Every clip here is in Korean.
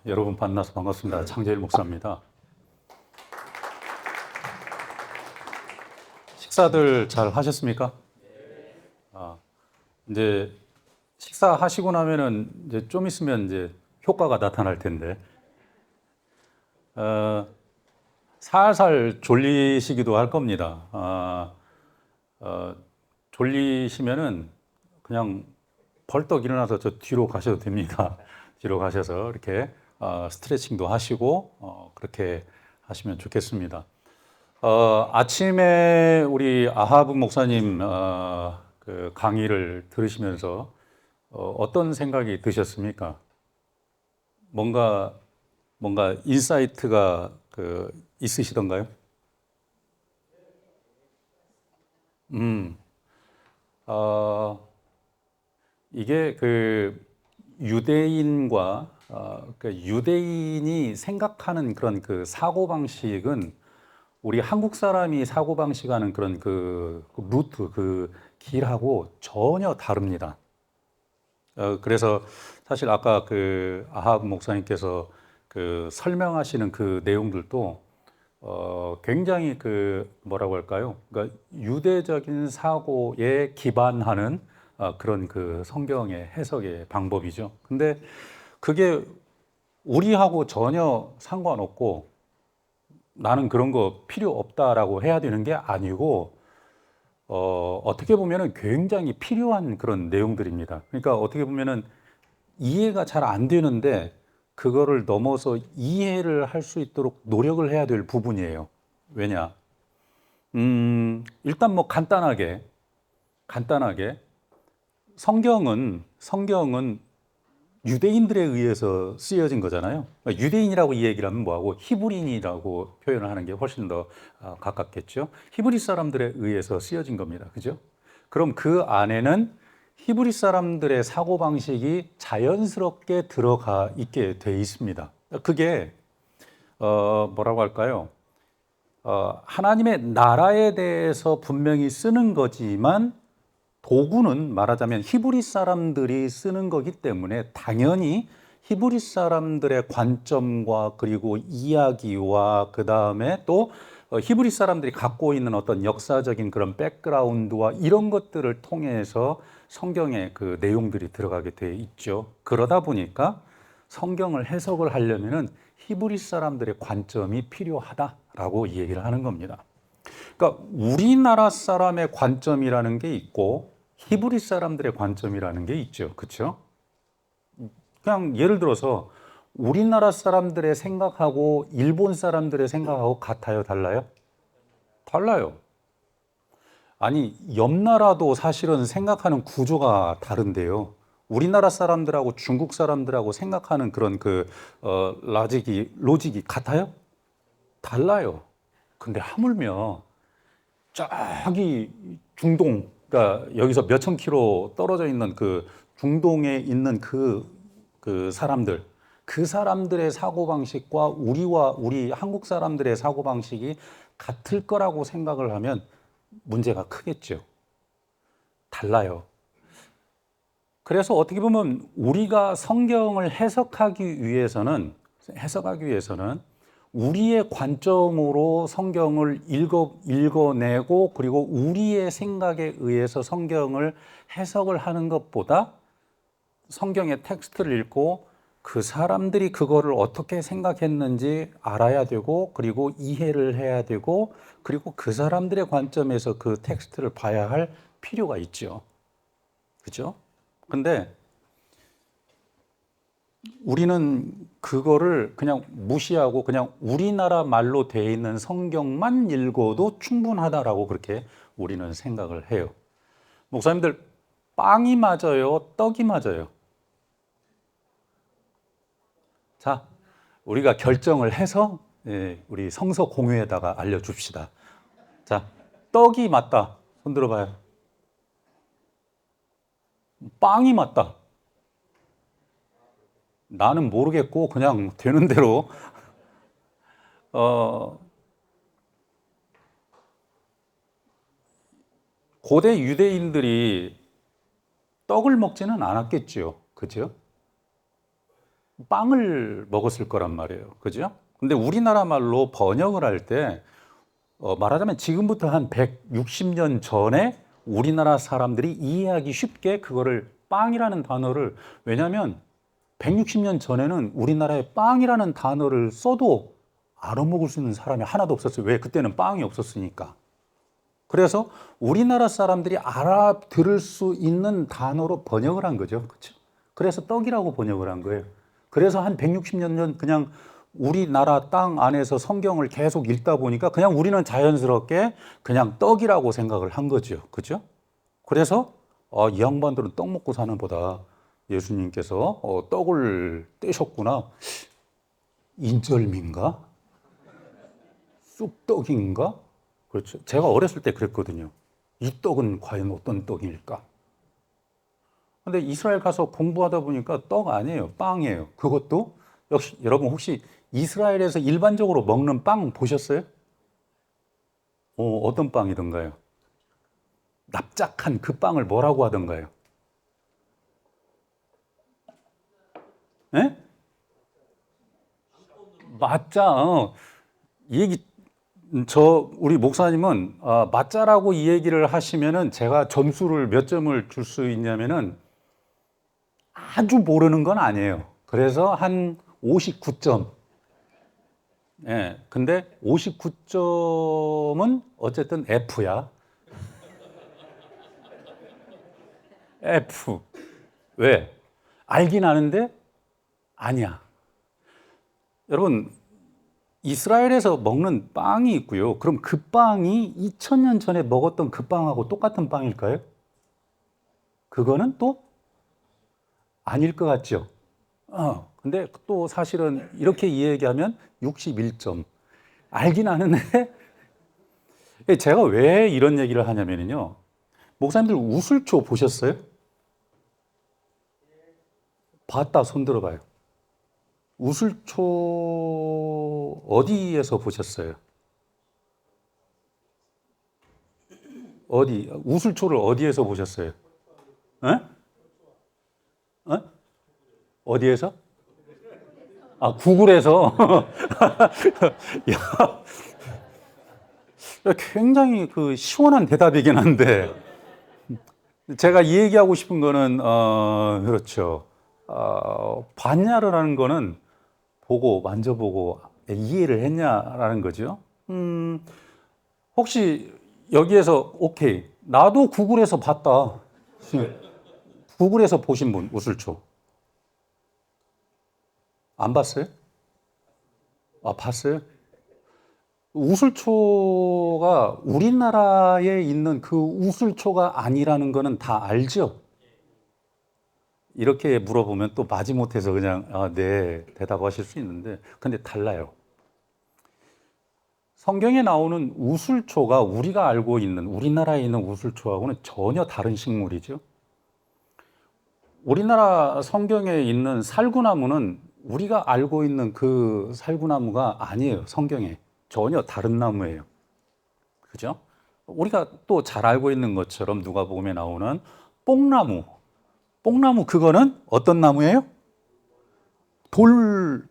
여러분 만나서 반갑습니다. 창재일 목사입니다. 식사들 잘 하셨습니까? 이제 식사하시고 나면은 이제 좀 있으면 이제 효과가 나타날 텐데, 살살 졸리시기도 할 겁니다. 졸리시면은 그냥 벌떡 일어나서 저 뒤로 가셔도 됩니다. 뒤로 가셔서 이렇게 스트레칭도 하시고 그렇게 하시면 좋겠습니다. 아침에 우리 아하브 목사님 그 강의를 들으시면서 어떤 생각이 드셨습니까? 뭔가 인사이트가 있으시던가요? 어, 이게 유대인과 유대인이 생각하는 그런 그 사고 방식은 우리 한국 사람이 사고 방식하는 그런 그 루트 그 길하고 전혀 다릅니다. 그래서 사실 아까 그 아합 목사님께서 그 설명하시는 그 내용들도 굉장히 그 뭐라고 할까요? 그러니까 유대적인 사고에 기반하는 그런 그 성경의 해석의 방법이죠. 근데 그게 우리하고 전혀 상관없고 나는 그런 거 필요 없다라고 해야 되는 게 아니고 어떻게 보면은 굉장히 필요한 그런 내용들입니다. 그러니까 어떻게 보면은 이해가 잘 안 되는데 그거를 넘어서 이해를 할 수 있도록 노력을 해야 될 부분이에요. 왜냐? 일단 뭐 간단하게 성경은 유대인들에 의해서 쓰여진 거잖아요. 유대인이라고 이 얘기를 하면 뭐하고 히브리인이라고 표현을 하는 게 훨씬 더 가깝겠죠. 히브리 사람들에 의해서 쓰여진 겁니다. 그죠? 그럼 그 안에는 히브리 사람들의 사고방식이 자연스럽게 들어가 있게 돼 있습니다. 그게 뭐라고 할까요? 하나님의 나라에 대해서 분명히 쓰는 거지만 도구는 말하자면 히브리 사람들이 쓰는 거기 때문에 당연히 히브리 사람들의 관점과 그리고 이야기와 그 다음에 또 히브리 사람들이 갖고 있는 어떤 역사적인 그런 백그라운드와 이런 것들을 통해서 성경의 그 내용들이 들어가게 돼 있죠. 그러다 보니까 성경을 해석을 하려면은 히브리 사람들의 관점이 필요하다라고 이 얘기를 하는 겁니다. 그러니까 우리나라 사람의 관점이라는 게 있고 히브리 사람들의 관점이라는 게 있죠. 그렇죠? 그냥 예를 들어서 우리나라 사람들의 생각하고 일본 사람들의 생각하고 같아요, 달라요? 달라요. 아니, 옆 나라도 사실은 생각하는 구조가 다른데요. 우리나라 사람들하고 중국 사람들하고 생각하는 그런 로직이 같아요? 달라요. 근데 하물며 저기 중동, 그러니까 여기서 몇천 킬로 떨어져 있는 그 중동에 있는 그 사람들, 그 사람들의 사고방식과 우리 한국 사람들의 사고방식이 같을 거라고 생각을 하면 문제가 크겠죠. 달라요. 그래서 어떻게 보면 우리가 성경을 해석하기 위해서는 우리의 관점으로 성경을 읽어내고 그리고 우리의 생각에 의해서 성경을 해석을 하는 것보다 성경의 텍스트를 읽고 그 사람들이 그거를 어떻게 생각했는지 알아야 되고 그리고 이해를 해야 되고 그리고 그 사람들의 관점에서 그 텍스트를 봐야 할 필요가 있죠. 그죠? 근데 우리는 그거를 그냥 무시하고 그냥 우리나라 말로 돼 있는 성경만 읽어도 충분하다라고 그렇게 우리는 생각을 해요. 목사님들, 빵이 맞아요? 떡이 맞아요? 자, 우리가 결정을 해서 우리 성서 공유에다가 알려줍시다. 자, 떡이 맞다. 손 들어봐요. 빵이 맞다. 나는 모르겠고 그냥 되는 대로 어, 고대 유대인들이 떡을 먹지는 않았겠죠. 그죠? 빵을 먹었을 거란 말이에요. 그죠? 근데 우리나라 말로 번역을 할 때 말하자면 지금부터 한 160년 전에 우리나라 사람들이 이해하기 쉽게 그거를 빵이라는 단어를, 왜냐하면 160년 전에는 우리나라에 빵이라는 단어를 써도 알아먹을 수 있는 사람이 하나도 없었어요. 왜? 그때는 빵이 없었으니까. 그래서 우리나라 사람들이 알아들을 수 있는 단어로 번역을 한 거죠. 그렇죠? 그래서 떡이라고 번역을 한 거예요. 그래서 한 160년 전 그냥 우리나라 땅 안에서 성경을 계속 읽다 보니까 그냥 우리는 자연스럽게 그냥 떡이라고 생각을 한 거죠. 그죠? 그래서 이 양반들은 떡 먹고 사는 보다 예수님께서 떡을 떼셨구나. 인절미인가? 쑥떡인가? 그렇죠. 제가 어렸을 때 그랬거든요. 이 떡은 과연 어떤 떡일까? 근데 이스라엘 가서 공부하다 보니까 떡 아니에요. 빵이에요. 그것도 역시 여러분 혹시 이스라엘에서 일반적으로 먹는 빵 보셨어요? 어떤 빵이던가요? 납작한 그 빵을 뭐라고 하던가요? 예? 맞자. 이 얘기 우리 목사님은 맞자라고 이 얘기를 하시면은 제가 점수를 몇 점을 줄 수 있냐면은 아주 모르는 건 아니에요. 그래서 한 59점. 예. 근데 59점은 어쨌든 F야. F. 왜? 알긴 아는데 아니야. 여러분, 이스라엘에서 먹는 빵이 있고요. 그럼 그 빵이 2000년 전에 먹었던 그 빵하고 똑같은 빵일까요? 그거는 또 아닐 것 같죠. 근데 또 사실은 이렇게 이야기하면 61점. 알긴 아는데 제가 왜 이런 얘기를 하냐면요. 목사님들 우슬초 보셨어요? 봤다 손 들어봐요. 우슬초 어디에서 보셨어요? 우슬초를 어디에서 보셨어요? 에? 어? 어디에서? 구글에서. 야, 굉장히 그 시원한 대답이긴 한데, 제가 이 얘기하고 싶은 거는, 그렇죠. 봤냐라는 거는 보고, 만져보고, 이해를 했냐라는 거죠. 혹시 여기에서, 오케이. 나도 구글에서 봤다. 구글에서 보신 분, 우슬초. 안 봤어요? 봤어요? 우슬초가 우리나라에 있는 그 우슬초가 아니라는 거는 다 알죠? 이렇게 물어보면 또 마지못해서 그냥, 네, 대답하실 수 있는데, 근데 달라요. 성경에 나오는 우슬초가 우리가 알고 있는, 우리나라에 있는 우슬초하고는 전혀 다른 식물이죠. 우리나라 성경에 있는 살구나무는 우리가 알고 있는 그 살구나무가 아니에요. 성경에. 전혀 다른 나무예요. 그죠? 우리가 또 잘 알고 있는 것처럼 누가복음에 나오는 뽕나무. 뽕나무 그거는 어떤 나무예요? 돌?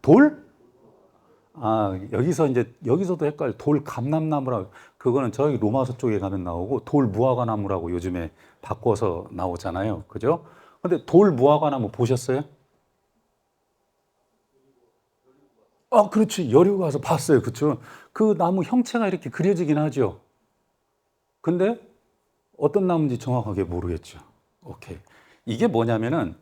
여기서도 헷갈려. 돌 감람나무라고. 그거는 저기 로마서 쪽에 가면 나오고 돌 무화과나무라고 요즘에 바꿔서 나오잖아요. 그죠? 근데 돌 무화과나무 보셨어요? 그렇지. 여리고 가서 봤어요. 그쵸? 그 나무 형체가 이렇게 그려지긴 하죠. 근데 어떤 나무인지 정확하게 모르겠죠. 오케이. 이게 뭐냐면은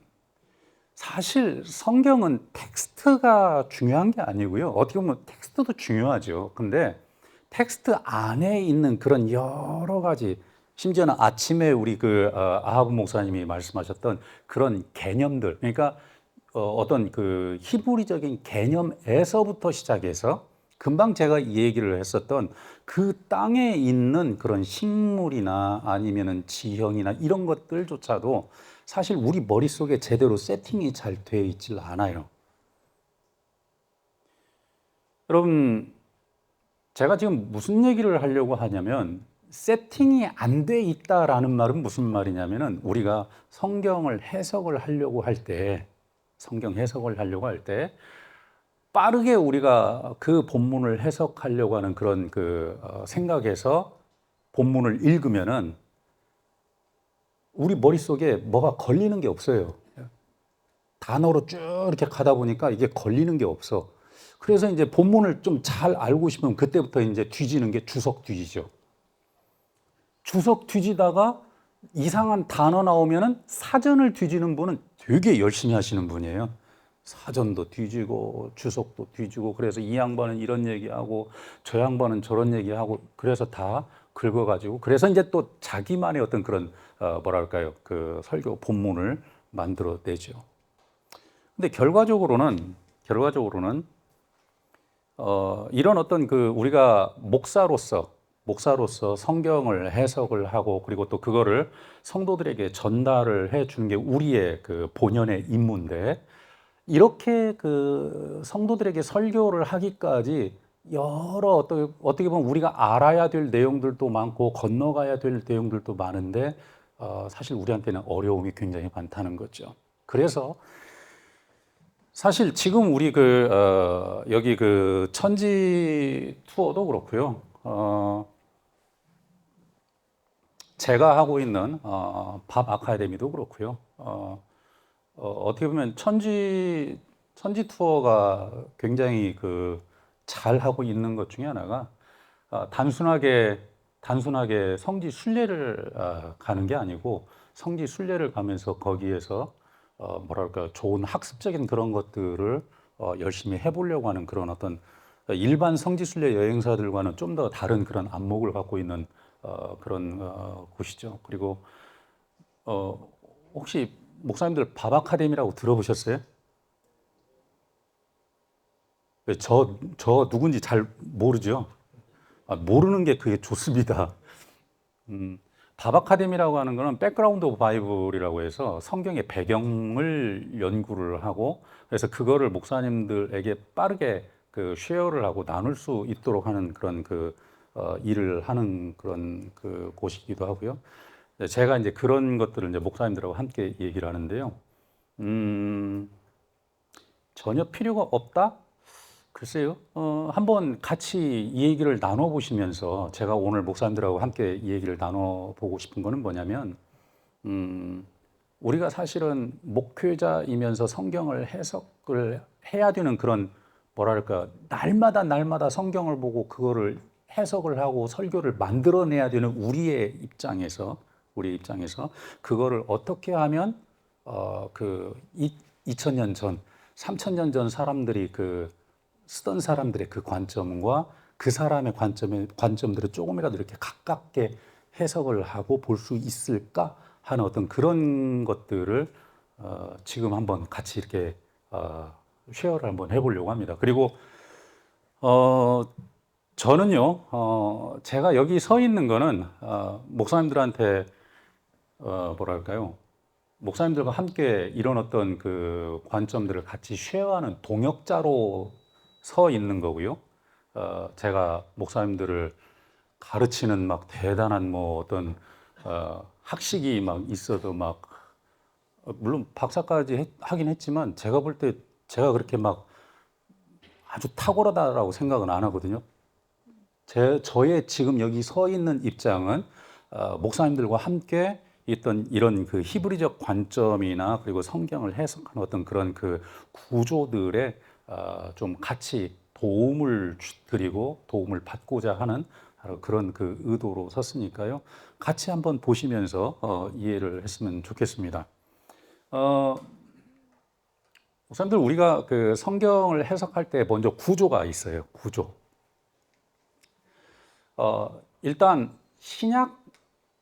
사실 성경은 텍스트가 중요한 게 아니고요. 어떻게 보면 텍스트도 중요하죠. 근데 텍스트 안에 있는 그런 여러 가지, 심지어는 아침에 우리 아하브 목사님이 말씀하셨던 그런 개념들, 그러니까 어떤 그 히브리적인 개념에서부터 시작해서 금방 제가 이 얘기를 했었던 그 땅에 있는 그런 식물이나 아니면은 지형이나 이런 것들조차도 사실 우리 머릿속에 제대로 세팅이 잘 되어 있질 않아요. 여러분, 제가 지금 무슨 얘기를 하려고 하냐면 세팅이 안 돼 있다라는 말은 무슨 말이냐면은 우리가 성경을 해석을 하려고 할 때 성경 해석을 하려고 할 때 빠르게 우리가 그 본문을 해석하려고 하는 그런 생각에서 본문을 읽으면은 우리 머릿속에 뭐가 걸리는 게 없어요. 단어로 쭉 이렇게 가다 보니까 이게 걸리는 게 없어. 그래서 이제 본문을 좀 잘 알고 싶으면 그때부터 이제 뒤지는 게 주석 뒤지죠. 주석 뒤지다가 이상한 단어 나오면은 사전을 뒤지는 분은 되게 열심히 하시는 분이에요. 사전도 뒤지고 주석도 뒤지고 그래서 이 양반은 이런 얘기하고 저 양반은 저런 얘기하고 그래서 다 긁어가지고 그래서 이제 또 자기만의 어떤 그런 뭐랄까요 그 설교 본문을 만들어내죠. 근데 결과적으로는 이런 어떤 우리가 목사로서 성경을 해석을 하고 그리고 또 그거를 성도들에게 전달을 해 주는 게 우리의 그 본연의 임무인데 이렇게 성도들에게 설교를 하기까지 여러 어떻게 보면 우리가 알아야 될 내용들도 많고 건너가야 될 내용들도 많은데 사실 우리한테는 어려움이 굉장히 많다는 거죠. 그래서 사실 지금 우리 여기 천지 투어도 그렇고요. 제가 하고 있는 밥 아카데미도 그렇고요. 어떻게 보면 천지 투어가 굉장히 잘 하고 있는 것 중에 하나가 단순하게 성지 순례를 가는 게 아니고 성지 순례를 가면서 거기에서 뭐랄까 좋은 학습적인 그런 것들을 열심히 해보려고 하는 그런 어떤 일반 성지 순례 여행사들과는 좀 더 다른 그런 안목을 갖고 있는 그런 곳이죠. 그리고 혹시 목사님들 밥 아카데미라고 들어보셨어요? 저 누군지 잘 모르죠. 모르는 게 그게 좋습니다. 밥 아카데미라고 하는 거는 백그라운드 오브 바이블이라고 해서 성경의 배경을 연구를 하고 그래서 그거를 목사님들에게 빠르게 쉐어를 하고 나눌 수 있도록 하는 그런 일을 하는 그런 곳이기도 하고요. 제가 이제 그런 것들을 이제 목사님들하고 함께 얘기를 하는데요. 전혀 필요가 없다? 글쎄요. 한번 같이 이 얘기를 나눠보시면서 제가 오늘 목사님들하고 함께 이 얘기를 나눠보고 싶은 거는 뭐냐면, 우리가 사실은 목회자이면서 성경을 해석을 해야 되는 그런 뭐랄까, 날마다 성경을 보고 그거를 해석을 하고 설교를 만들어내야 되는 우리 입장에서 그거를 어떻게 하면 2000년 전, 3000년 전 사람들이 쓰던 사람들의 그 관점과 그 사람의 관점들을 조금이라도 이렇게 가깝게 해석을 하고 볼 수 있을까 하는 어떤 그런 것들을 지금 한번 같이 이렇게 쉐어를 한번 해보려고 합니다. 그리고 저는요, 제가 여기 서 있는 거는 목사님들한테 뭐랄까요, 목사님들과 함께 이런 어떤 관점들을 같이 쉐어하는 동역자로 서 있는 거고요. 제가 목사님들을 가르치는 막 대단한 뭐 어떤 학식이 막 있어도 막 물론 박사까지 하긴 했지만 제가 볼 때 제가 그렇게 막 아주 탁월하다라고 생각은 안 하거든요. 저의 지금 여기 서 있는 입장은 목사님들과 함께 있던 이런 히브리적 관점이나 그리고 성경을 해석하는 어떤 그런 구조들에 좀 같이 도움을 드리고 도움을 받고자 하는 그런 의도로 섰으니까요. 같이 한번 보시면서 이해를 했으면 좋겠습니다. 목사님들 우리가 성경을 해석할 때 먼저 구조가 있어요. 구조. 일단 신약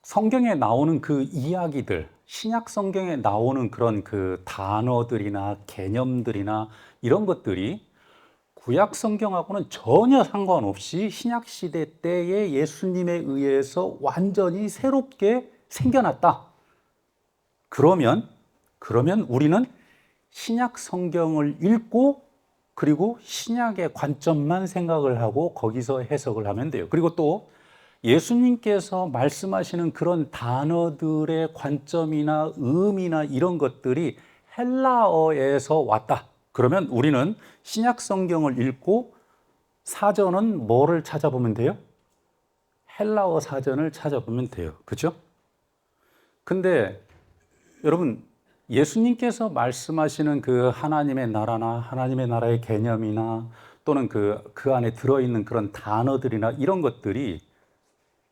성경에 나오는 이야기들, 신약 성경에 나오는 그런 단어들이나 개념들이나 이런 것들이 구약 성경하고는 전혀 상관없이 신약 시대 때의 예수님에 의해서 완전히 새롭게 생겨났다. 그러면 우리는 신약 성경을 읽고 그리고 신약의 관점만 생각을 하고 거기서 해석을 하면 돼요. 그리고 또 예수님께서 말씀하시는 그런 단어들의 관점이나 의미나 이런 것들이 헬라어에서 왔다. 그러면 우리는 신약 성경을 읽고 사전은 뭐를 찾아보면 돼요? 헬라어 사전을 찾아보면 돼요. 그죠? 근데 여러분, 예수님께서 말씀하시는 그 하나님의 나라나 하나님의 나라의 개념이나 또는 그 안에 들어있는 그런 단어들이나 이런 것들이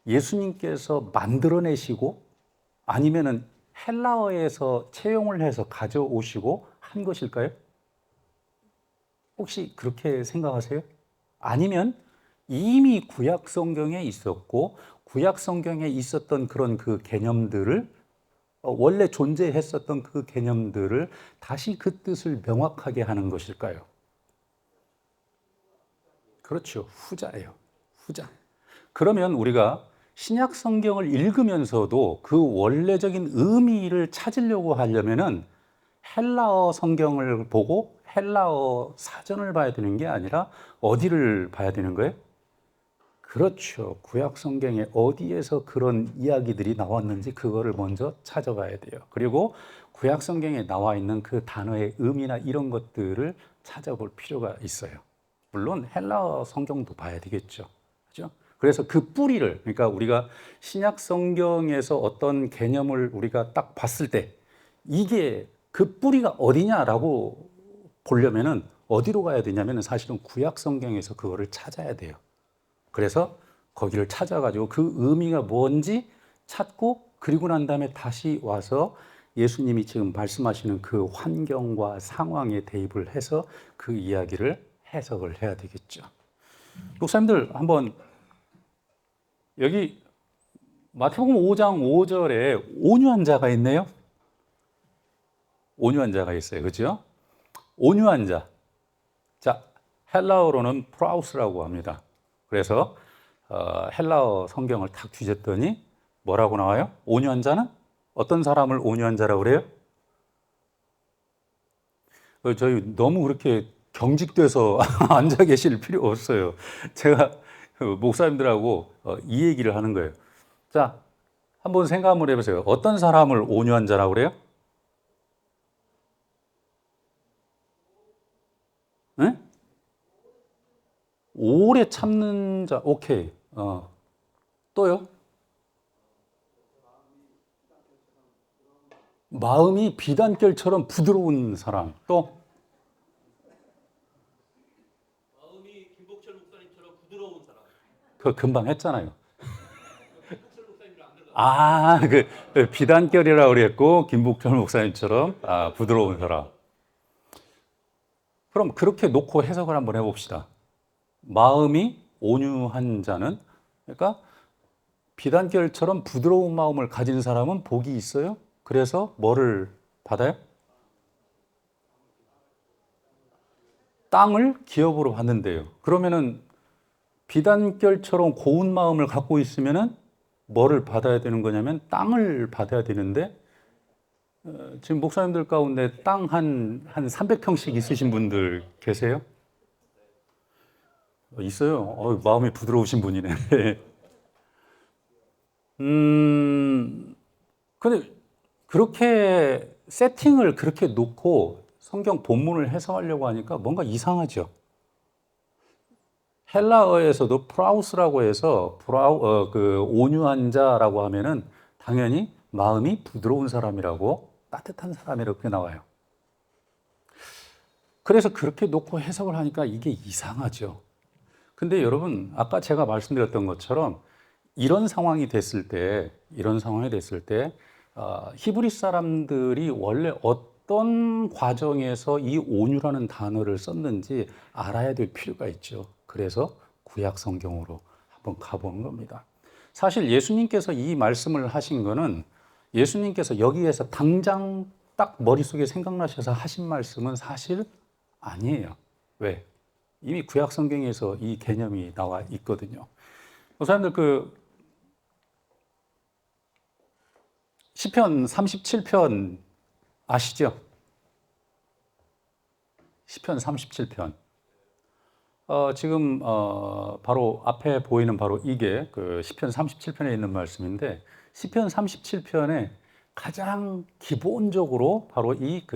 예수님께서 만들어내시고 아니면은 헬라어에서 채용을 해서 가져오시고 한 것일까요? 혹시 그렇게 생각하세요? 아니면 이미 구약 성경에 있었고 구약 성경에 있었던 그런 그 개념들을 원래 존재했었던 그 개념들을 다시 그 뜻을 명확하게 하는 것일까요? 그렇죠. 후자예요. 후자. 그러면 우리가 신약 성경을 읽으면서도 그 원래적인 의미를 찾으려고 하려면은 헬라어 성경을 보고 헬라어 사전을 봐야 되는 게 아니라 어디를 봐야 되는 거예요? 그렇죠. 구약 성경에 어디에서 그런 이야기들이 나왔는지 그거를 먼저 찾아봐야 돼요. 그리고 구약 성경에 나와 있는 그 단어의 의미나 이런 것들을 찾아볼 필요가 있어요. 물론 헬라어 성경도 봐야 되겠죠. 그죠? 그래서 그 뿌리를, 그러니까 우리가 신약 성경에서 어떤 개념을 우리가 딱 봤을 때 이게 그 뿌리가 어디냐라고 보려면은 어디로 가야 되냐면은 사실은 구약 성경에서 그거를 찾아야 돼요. 그래서 거기를 찾아가지고 그 의미가 뭔지 찾고 그리고 난 다음에 다시 와서 예수님이 지금 말씀하시는 그 환경과 상황에 대입을 해서 그 이야기를 해석을 해야 되겠죠. 목사님들 한번 여기 마태복음 5장 5절에 온유한 자가 있네요. 온유한 자가 있어요. 그죠? 온유한 자. 자, 헬라어로는 프라우스라고 합니다. 그래서 헬라어 성경을 탁 뒤졌더니 뭐라고 나와요? 온유한 자는 어떤 사람을 온유한 자라고 그래요? 저희 너무 그렇게 경직돼서 앉아 계실 필요 없어요. 제가 목사님들하고 이 얘기를 하는 거예요. 자, 한번 생각 한번 해보세요. 어떤 사람을 온유한 자라고 그래요? 네? 오래 참는 자, 오케이. 또요? 마음이 비단결처럼 부드러운 사람. 또? 마음이 김복철 목사님처럼 부드러운 사람. 그 금방 했잖아요. 김복철 목사님을 안 들어가. 아, 그 비단결이라고 그랬고 김복철 목사님처럼 부드러운 사람. 그럼 그렇게 놓고 해석을 한번 해봅시다. 마음이 온유한 자는, 그러니까 비단결처럼 부드러운 마음을 가진 사람은 복이 있어요. 그래서 뭐를 받아요? 땅을 기업으로 받는데요. 그러면은 비단결처럼 고운 마음을 갖고 있으면은 뭐를 받아야 되는 거냐면 땅을 받아야 되는데 지금 목사님들 가운데 땅 한 300평씩 있으신 분들 계세요? 있어요. 마음이 부드러우신 분이네. 근데 그렇게 세팅을 그렇게 놓고 성경 본문을 해석하려고 하니까 뭔가 이상하죠. 헬라어에서도 프라우스라고 해서 그 온유한 자라고 하면은 당연히 마음이 부드러운 사람이라고 따뜻한 사람이라고 그렇게 나와요. 그래서 그렇게 놓고 해석을 하니까 이게 이상하죠. 근데 여러분, 아까 제가 말씀드렸던 것처럼 이런 상황이 됐을 때, 히브리 사람들이 원래 어떤 과정에서 이 온유라는 단어를 썼는지 알아야 될 필요가 있죠. 그래서 구약 성경으로 한번 가보는 겁니다. 사실 예수님께서 이 말씀을 하신 거는 예수님께서 여기에서 당장 딱 머릿속에 생각나셔서 하신 말씀은 사실 아니에요. 왜? 이미 구약 성경에서 이 개념이 나와 있거든요. 사람들 시편 37편 아시죠? 시편 37편. 지금 바로 앞에 보이는 바로 이게 그 시편 37편에 있는 말씀인데 시편 37편에 가장 기본적으로 바로 이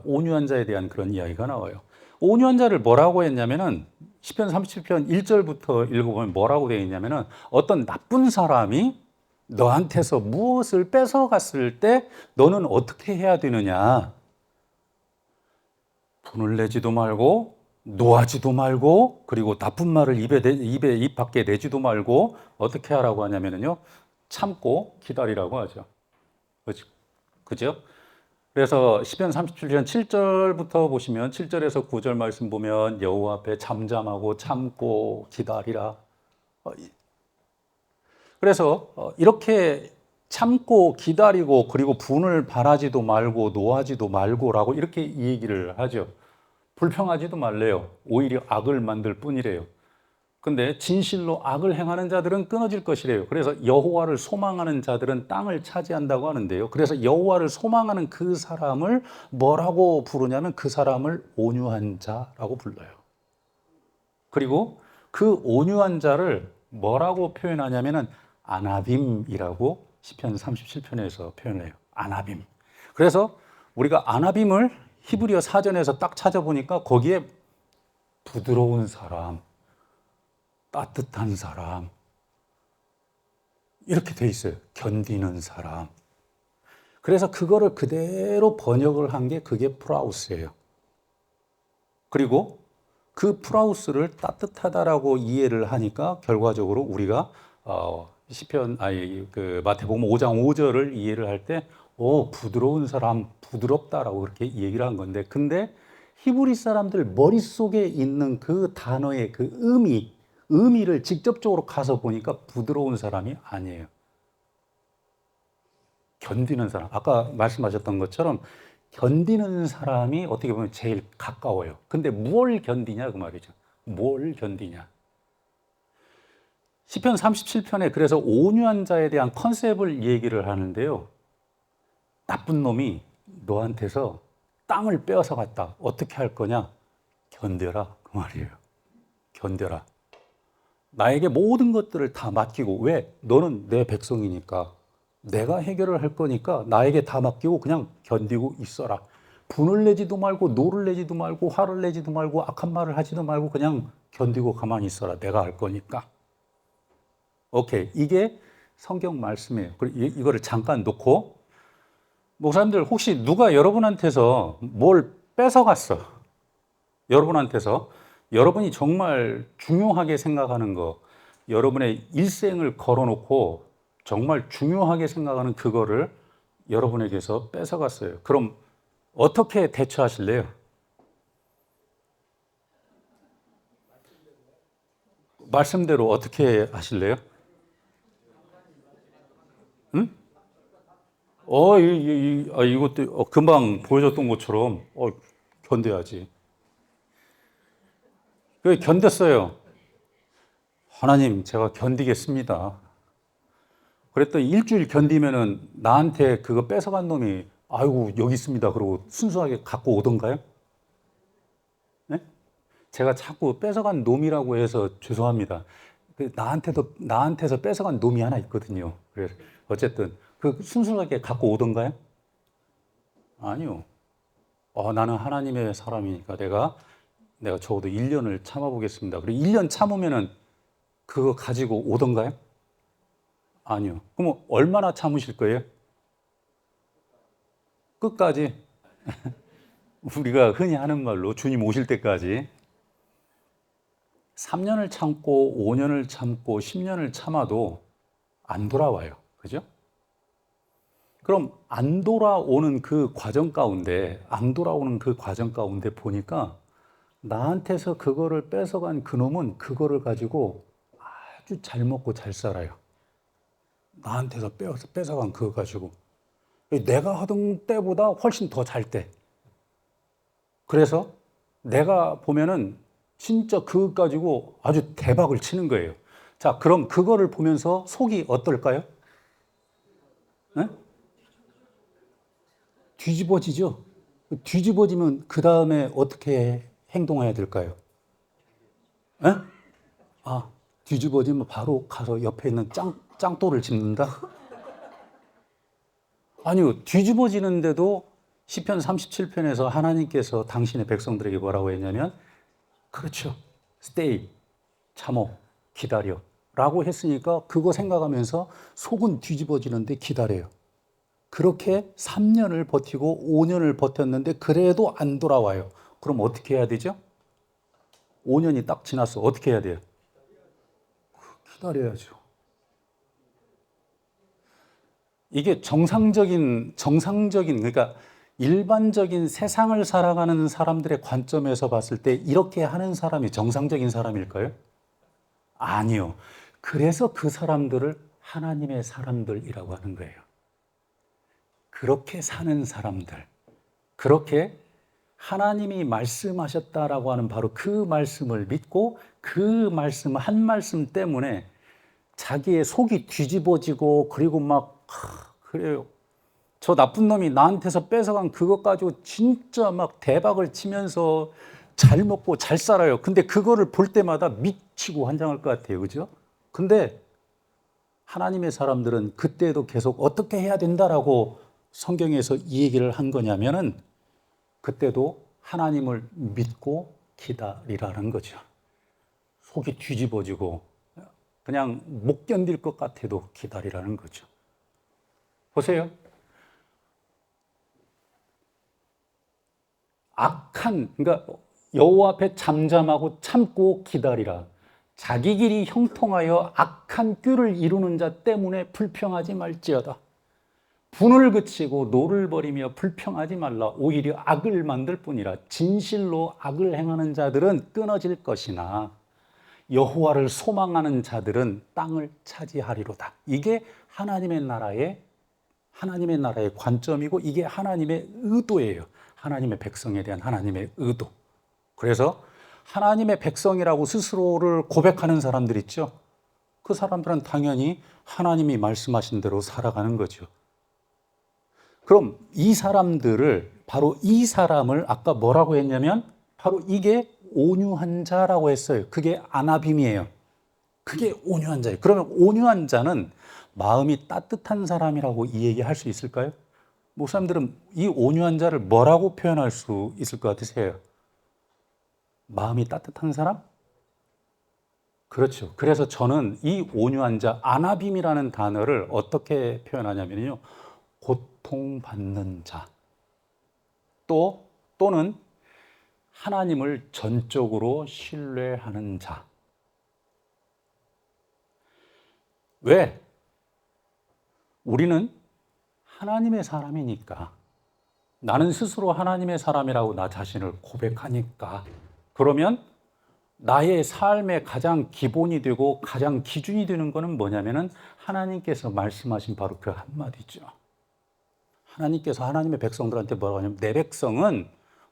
온유한 자에 대한 그런 이야기가 나와요. 온유한 자를 뭐라고 했냐면은 시편 37편 1절부터 읽어보면 뭐라고 되어 있냐면은 어떤 나쁜 사람이 너한테서 무엇을 뺏어갔을 때 너는 어떻게 해야 되느냐? 분을 내지도 말고 노하지도 말고 그리고 나쁜 말을 입 밖에 내지도 말고 어떻게 하라고 하냐면요. 참고 기다리라고 하죠. 그죠? 그래서 시편 37편 7절부터 보시면 7절에서 9절 말씀 보면 여호와 앞에 잠잠하고 참고 기다리라. 그래서 이렇게 참고 기다리고 그리고 분을 발하지도 말고 노하지도 말고라고 이렇게 얘기를 하죠. 불평하지도 말래요. 오히려 악을 만들 뿐이래요. 근데 진실로 악을 행하는 자들은 끊어질 것이래요. 그래서 여호와를 소망하는 자들은 땅을 차지한다고 하는데요. 그래서 여호와를 소망하는 그 사람을 뭐라고 부르냐면 그 사람을 온유한 자라고 불러요. 그리고 그 온유한 자를 뭐라고 표현하냐면은 아나빔이라고 시편 37편에서 표현해요. 아나빔. 그래서 우리가 아나빔을 히브리어 사전에서 딱 찾아보니까 거기에 부드러운 사람, 따뜻한 사람 이렇게 돼 있어요. 견디는 사람. 그래서 그거를 그대로 번역을 한 게 그게 프라우스예요. 그리고 그 프라우스를 따뜻하다라고 이해를 하니까 결과적으로 우리가 마태복음 5장 5절을 이해를 할 때 부드러운 사람, 부드럽다라고 그렇게 얘기를 한 건데 근데 히브리 사람들 머릿속에 있는 그 단어의 그 의미를 직접적으로 가서 보니까 부드러운 사람이 아니에요. 견디는 사람. 아까 말씀하셨던 것처럼 견디는 사람이 어떻게 보면 제일 가까워요. 근데 뭘 견디냐 그 말이죠. 뭘 견디냐. 시편 37편에 그래서 온유한 자에 대한 컨셉을 얘기를 하는데요. 나쁜 놈이 너한테서 땅을 빼앗아 갔다. 어떻게 할 거냐? 견뎌라 그 말이에요. 견뎌라. 나에게 모든 것들을 다 맡기고 왜? 너는 내 백성이니까 내가 해결을 할 거니까 나에게 다 맡기고 그냥 견디고 있어라. 분을 내지도 말고 노를 내지도 말고 화를 내지도 말고 악한 말을 하지도 말고 그냥 견디고 가만히 있어라. 내가 할 거니까. 오케이. 이게 성경 말씀이에요. 이거를 잠깐 놓고 목사님들 혹시 누가 여러분한테서 뭘 뺏어갔어? 여러분한테서 여러분이 정말 중요하게 생각하는 거, 여러분의 일생을 걸어놓고 정말 중요하게 생각하는 그거를 여러분에게서 뺏어갔어요. 그럼 어떻게 대처하실래요? 말씀대로 어떻게 하실래요? 응? 이것도 금방 보여줬던 것처럼 견뎌야지. 그 견뎠어요. 하나님, 제가 견디겠습니다. 그랬더니 일주일 견디면은 나한테 그거 뺏어간 놈이 아이고 여기 있습니다. 그러고 순수하게 갖고 오던가요? 네? 제가 자꾸 뺏어간 놈이라고 해서 죄송합니다. 나한테서 뺏어간 놈이 하나 있거든요. 그래서 어쨌든 그 순수하게 갖고 오던가요? 아니요. 나는 하나님의 사람이니까 내가 적어도 1년을 참아보겠습니다. 그리고 1년 참으면은 그거 가지고 오던가요? 아니요. 그럼 얼마나 참으실 거예요? 끝까지. 우리가 흔히 하는 말로 주님 오실 때까지 3년을 참고 5년을 참고 10년을 참아도 안 돌아와요. 그죠? 그럼 안 돌아오는 그 과정 가운데 보니까 나한테서 그거를 뺏어간 그놈은 그거를 가지고 아주 잘 먹고 잘 살아요. 나한테서 뺏어간 그거 가지고. 내가 하던 때보다 훨씬 더 잘 때. 그래서 내가 보면은 진짜 그거 가지고 아주 대박을 치는 거예요. 자, 그럼 그거를 보면서 속이 어떨까요? 네? 뒤집어지죠? 뒤집어지면 그 다음에 어떻게 행동해야 될까요? 네? 뒤집어지면 바로 가서 옆에 있는 짱돌을 짚는다? 아니요, 뒤집어지는데도 시편 37편에서 하나님께서 당신의 백성들에게 뭐라고 했냐면, 그렇죠, stay, 참어, 기다려 라고 했으니까 그거 생각하면서 속은 뒤집어지는데 기다려요. 그렇게 3년을 버티고 5년을 버텼는데 그래도 안 돌아와요. 그럼 어떻게 해야 되죠? 5년이 딱 지났어. 어떻게 해야 돼요? 기다려야죠. 이게 정상적인, 그러니까 일반적인 세상을 살아가는 사람들의 관점에서 봤을 때 이렇게 하는 사람이 정상적인 사람일까요? 아니요. 그래서 그 사람들을 하나님의 사람들이라고 하는 거예요. 그렇게 사는 사람들, 그렇게 하나님이 말씀하셨다라고 하는 바로 그 말씀을 믿고 그 말씀 한 말씀 때문에 자기의 속이 뒤집어지고 그리고 막 그래요. 저 나쁜 놈이 나한테서 뺏어간 그것 가지고 진짜 막 대박을 치면서 잘 먹고 잘 살아요. 근데 그거를 볼 때마다 미치고 환장할 것 같아요. 그죠? 근데 하나님의 사람들은 그때도 계속 어떻게 해야 된다라고 성경에서 이 얘기를 한 거냐면은 그때도 하나님을 믿고 기다리라는 거죠. 속이 뒤집어지고 그냥 못 견딜 것 같아도 기다리라는 거죠. 보세요. 그러니까 여호와 앞에 잠잠하고 참고 기다리라. 자기 길이 형통하여 악한 꾀를 이루는 자 때문에 불평하지 말지어다. 분을 그치고 노를 버리며 불평하지 말라. 오히려 악을 만들 뿐이라. 진실로 악을 행하는 자들은 끊어질 것이나 여호와를 소망하는 자들은 땅을 차지하리로다. 이게 하나님의 나라의 관점이고 이게 하나님의 의도예요. 하나님의 백성에 대한 하나님의 의도. 그래서 하나님의 백성이라고 스스로를 고백하는 사람들 있죠. 그 사람들은 당연히 하나님이 말씀하신 대로 살아가는 거죠. 그럼 바로 이 사람을 아까 뭐라고 했냐면 바로 이게 온유한 자라고 했어요. 그게 아나빔이에요. 그게 온유한 자예요. 그러면 온유한 자는 마음이 따뜻한 사람이라고 이 얘기할 수 있을까요? 목사님들은 이 온유한 자를 뭐라고 표현할 수 있을 것 같으세요? 마음이 따뜻한 사람? 그렇죠. 그래서 저는 이 온유한 자, 아나빔이라는 단어를 어떻게 표현하냐면요. 고통받는 자. 또는 하나님을 전적으로 신뢰하는 자. 왜? 우리는 하나님의 사람이니까. 나는 스스로 하나님의 사람이라고 나 자신을 고백하니까. 그러면 나의 삶의 가장 기본이 되고 가장 기준이 되는 것은 뭐냐면은 하나님께서 말씀하신 바로 그 한마디죠. 하나님께서 하나님의 백성들한테 뭐라고 하냐면 내 백성은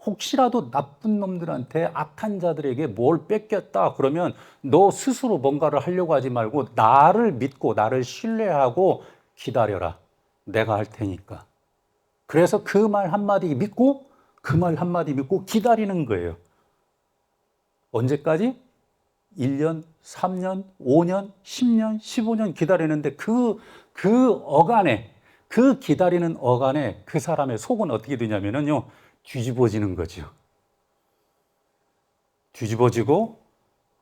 혹시라도 나쁜 놈들한테 악한 자들에게 뭘 뺏겼다 그러면 너 스스로 뭔가를 하려고 하지 말고 나를 믿고 나를 신뢰하고 기다려라. 내가 할 테니까. 그래서 그 말 한마디 믿고 기다리는 거예요. 언제까지? 1년, 3년, 5년, 10년, 15년 기다리는데 그 기다리는 어간에 그 사람의 속은 어떻게 되냐면요. 뒤집어지는 거죠. 뒤집어지고,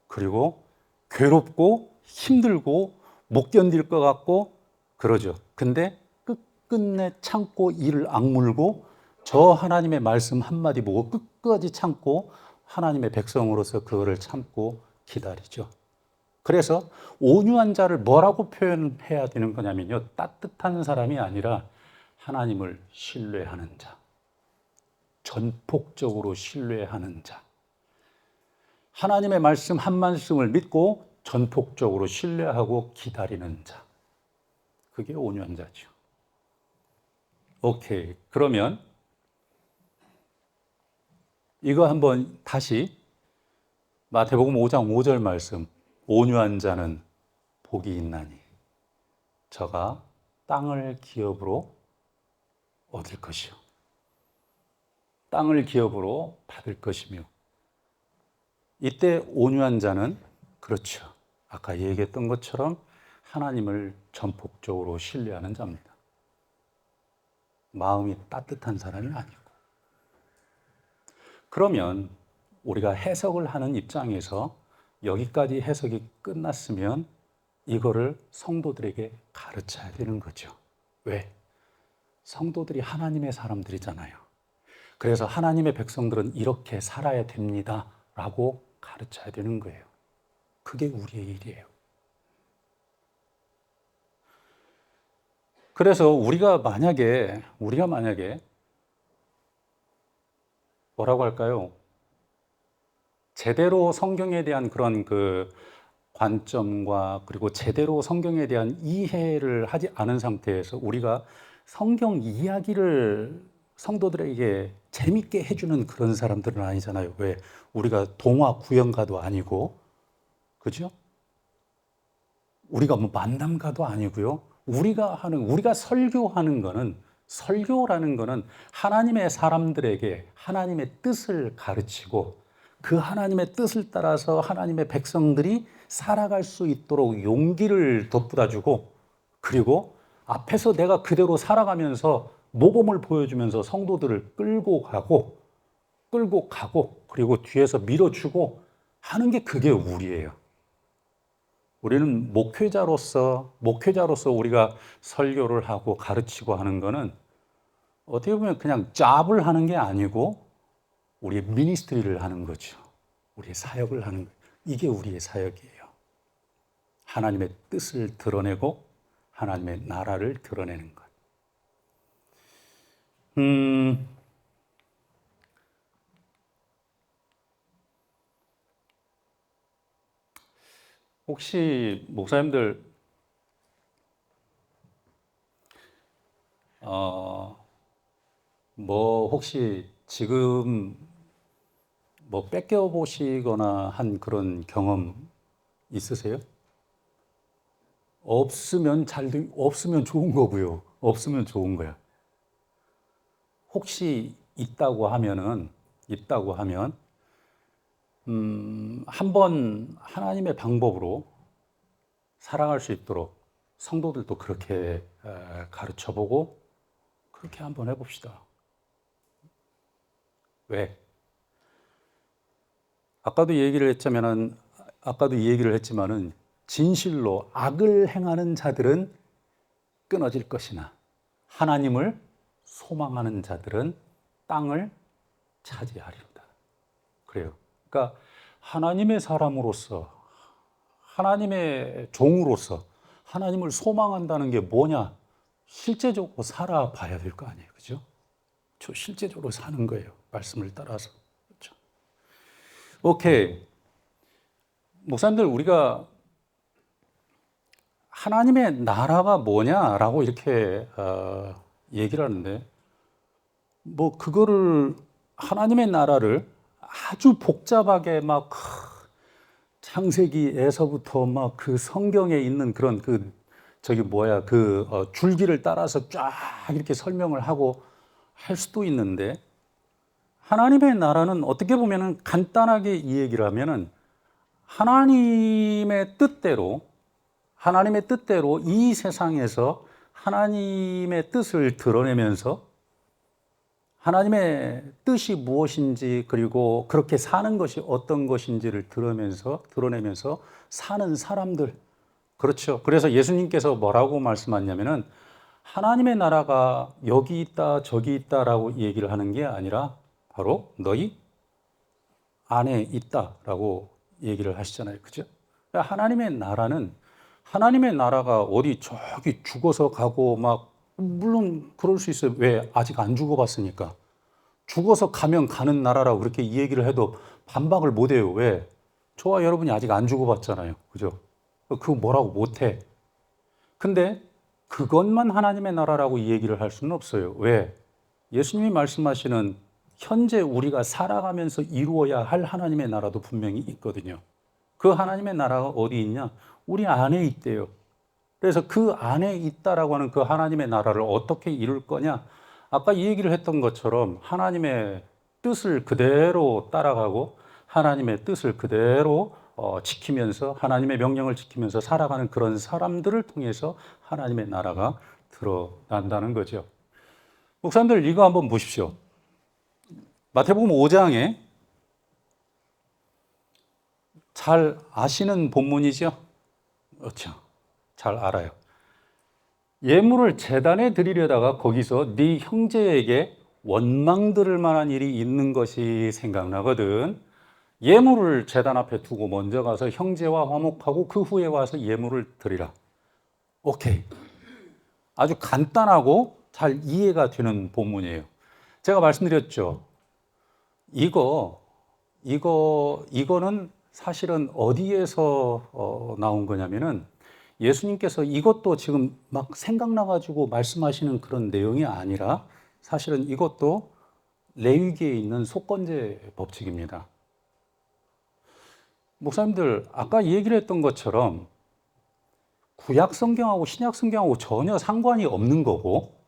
그리고 괴롭고, 힘들고, 못 견딜 것 같고, 그러죠. 근데 끝끝내 참고 이를 악물고, 저 하나님의 말씀 한마디 보고 끝까지 참고, 하나님의 백성으로서 그거를 참고 기다리죠. 그래서 온유한 자를 뭐라고 표현해야 되는 거냐면요. 따뜻한 사람이 아니라 하나님을 신뢰하는 자. 전폭적으로 신뢰하는 자. 하나님의 말씀 한 말씀을 믿고 전폭적으로 신뢰하고 기다리는 자. 그게 온유한 자죠. 오케이. 그러면 이거 한번 다시 마태복음 5장 5절 말씀. 온유한 자는 복이 있나니 저가 땅을 기업으로 얻을 것이요. 땅을 기업으로 받을 것이며 이때 온유한 자는 그렇죠. 아까 얘기했던 것처럼 하나님을 전폭적으로 신뢰하는 자입니다. 마음이 따뜻한 사람이 아니고. 그러면 우리가 해석을 하는 입장에서 여기까지 해석이 끝났으면 이거를 성도들에게 가르쳐야 되는 거죠. 왜? 성도들이 하나님의 사람들이잖아요. 그래서 하나님의 백성들은 이렇게 살아야 됩니다 라고 가르쳐야 되는 거예요. 그게 우리의 일이에요. 그래서 우리가 만약에 뭐라고 할까요? 제대로 성경에 대한 그런 그 관점과 그리고 제대로 성경에 대한 이해를 하지 않은 상태에서 우리가 성경 이야기를 성도들에게 재밌게 해주는 그런 사람들은 아니잖아요. 왜? 우리가 동화 구연가도 아니고, 그죠? 우리가 뭐 만남가도 아니고요. 우리가 설교라는 거는 하나님의 사람들에게 하나님의 뜻을 가르치고 그 하나님의 뜻을 따라서 하나님의 백성들이 살아갈 수 있도록 용기를 돋보다 주고, 그리고 앞에서 내가 그대로 살아가면서 모범을 보여주면서 성도들을 끌고 가고, 그리고 뒤에서 밀어주고 하는 게 그게 우리예요. 우리는 목회자로서 우리가 설교를 하고 가르치고 하는 거는 어떻게 보면 그냥 잡을 하는 게 아니고 우리의 미니스트리를 하는 거죠. 우리의 사역을 하는 거예요. 이게 우리의 사역이에요. 하나님의 뜻을 드러내고 하나님의 나라를 드러내는 것. 혹시 목사님들 뭐 혹시 지금 뭐 뺏겨 보시거나 한 그런 경험 있으세요? 없으면 좋은 거고요. 없으면 좋은 거야. 혹시 있다고 하면 한번 하나님의 방법으로 살아갈 수 있도록 성도들도 그렇게 가르쳐 보고 그렇게 한번 해봅시다. 왜? 아까도 얘기를 했지만은 진실로 악을 행하는 자들은 끊어질 것이나 하나님을 소망하는 자들은 땅을 차지하리로다. 그래요. 그러니까 하나님의 사람으로서, 하나님의 종으로서 하나님을 소망한다는 게 뭐냐? 실제적으로 살아봐야 될 거 아니에요. 그죠? 저 실제적으로 사는 거예요. 말씀을 따라서. 그렇죠? 오케이. 목사님들, 우리가 하나님의 나라가 뭐냐라고 이렇게 얘기를 하는데, 뭐 그거를 하나님의 나라를 아주 복잡하게 막 창세기에서부터 막 그 성경에 있는 그런 줄기를 따라서 쫙 이렇게 설명을 하고 할 수도 있는데, 하나님의 나라는 어떻게 보면은 간단하게 이 얘기를 하면은 하나님의 뜻대로 이 세상에서 하나님의 뜻을 드러내면서 하나님의 뜻이 무엇인지, 그리고 그렇게 사는 것이 어떤 것인지를 드러내면서 사는 사람들. 그렇죠. 그래서 예수님께서 뭐라고 말씀하냐면은 하나님의 나라가 여기 있다 저기 있다라고 얘기를 하는 게 아니라 바로 너희 안에 있다라고 얘기를 하시잖아요. 그죠? 그러니까 하나님의 나라가 어디 저기 죽어서 가고 막, 물론 그럴 수 있어요. 왜? 아직 안 죽어봤으니까. 죽어서 가면 가는 나라라고 그렇게 이 얘기를 해도 반박을 못 해요. 왜? 저와 여러분이 아직 안 죽어봤잖아요. 그죠? 그거 뭐라고 못 해. 근데 그것만 하나님의 나라라고 이 얘기를 할 수는 없어요. 왜? 예수님이 말씀하시는 현재 우리가 살아가면서 이루어야 할 하나님의 나라도 분명히 있거든요. 그 하나님의 나라가 어디 있냐? 우리 안에 있대요. 그래서 그 안에 있다라고 하는 그 하나님의 나라를 어떻게 이룰 거냐? 아까 이 얘기를 했던 것처럼 하나님의 뜻을 그대로 따라가고 하나님의 뜻을 그대로 지키면서, 하나님의 명령을 지키면서 살아가는 그런 사람들을 통해서 하나님의 나라가 드러난다는 거죠. 목사님들 이거 한번 보십시오. 마태복음 5장에 잘 아시는 본문이죠? 그렇죠. 잘 알아요. 예물을 제단에 드리려다가 거기서 네 형제에게 원망 들을 만한 일이 있는 것이 생각나거든. 예물을 제단 앞에 두고 먼저 가서 형제와 화목하고 그 후에 와서 예물을 드리라. 오케이. 아주 간단하고 잘 이해가 되는 본문이에요. 제가 말씀드렸죠. 이거는 사실은 어디에서 나온 거냐면은 예수님께서 이것도 지금 막 생각나가지고 말씀하시는 그런 내용이 아니라 사실은 이것도 레위기에 있는 속건제 법칙입니다. 목사님들 아까 얘기를 했던 것처럼 구약 성경하고 신약 성경하고 전혀 상관이 없는 거고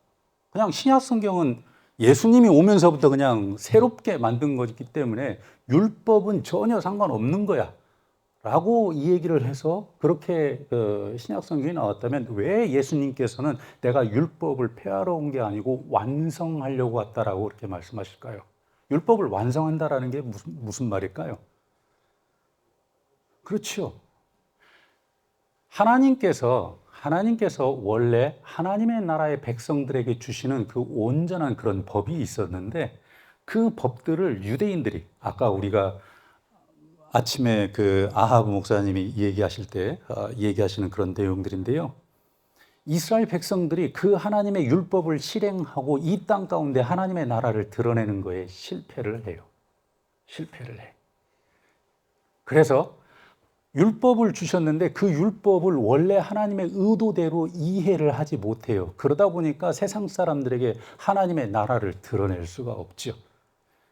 그냥 신약 성경은 예수님이 오면서부터 그냥 새롭게 만든 거기 때문에 율법은 전혀 상관없는 거야 라고 이 얘기를 해서 그렇게 신약 성경이 나왔다면 왜 예수님께서는 내가 율법을 폐하러 온 게 아니고 완성하려고 왔다라고 그렇게 말씀하실까요? 율법을 완성한다라는 게 무슨 말일까요? 그렇죠. 하나님께서 원래 하나님의 나라의 백성들에게 주시는 그 온전한 그런 법이 있었는데 그 법들을 유대인들이 아까 우리가 아침에 그 아하브 목사님이 얘기하실 때 얘기하시는 그런 내용들인데요. 이스라엘 백성들이 그 하나님의 율법을 실행하고 이 땅 가운데 하나님의 나라를 드러내는 거에 실패를 해요. 실패를 해. 그래서 율법을 주셨는데 그 율법을 원래 하나님의 의도대로 이해를 하지 못해요. 그러다 보니까 세상 사람들에게 하나님의 나라를 드러낼 수가 없죠.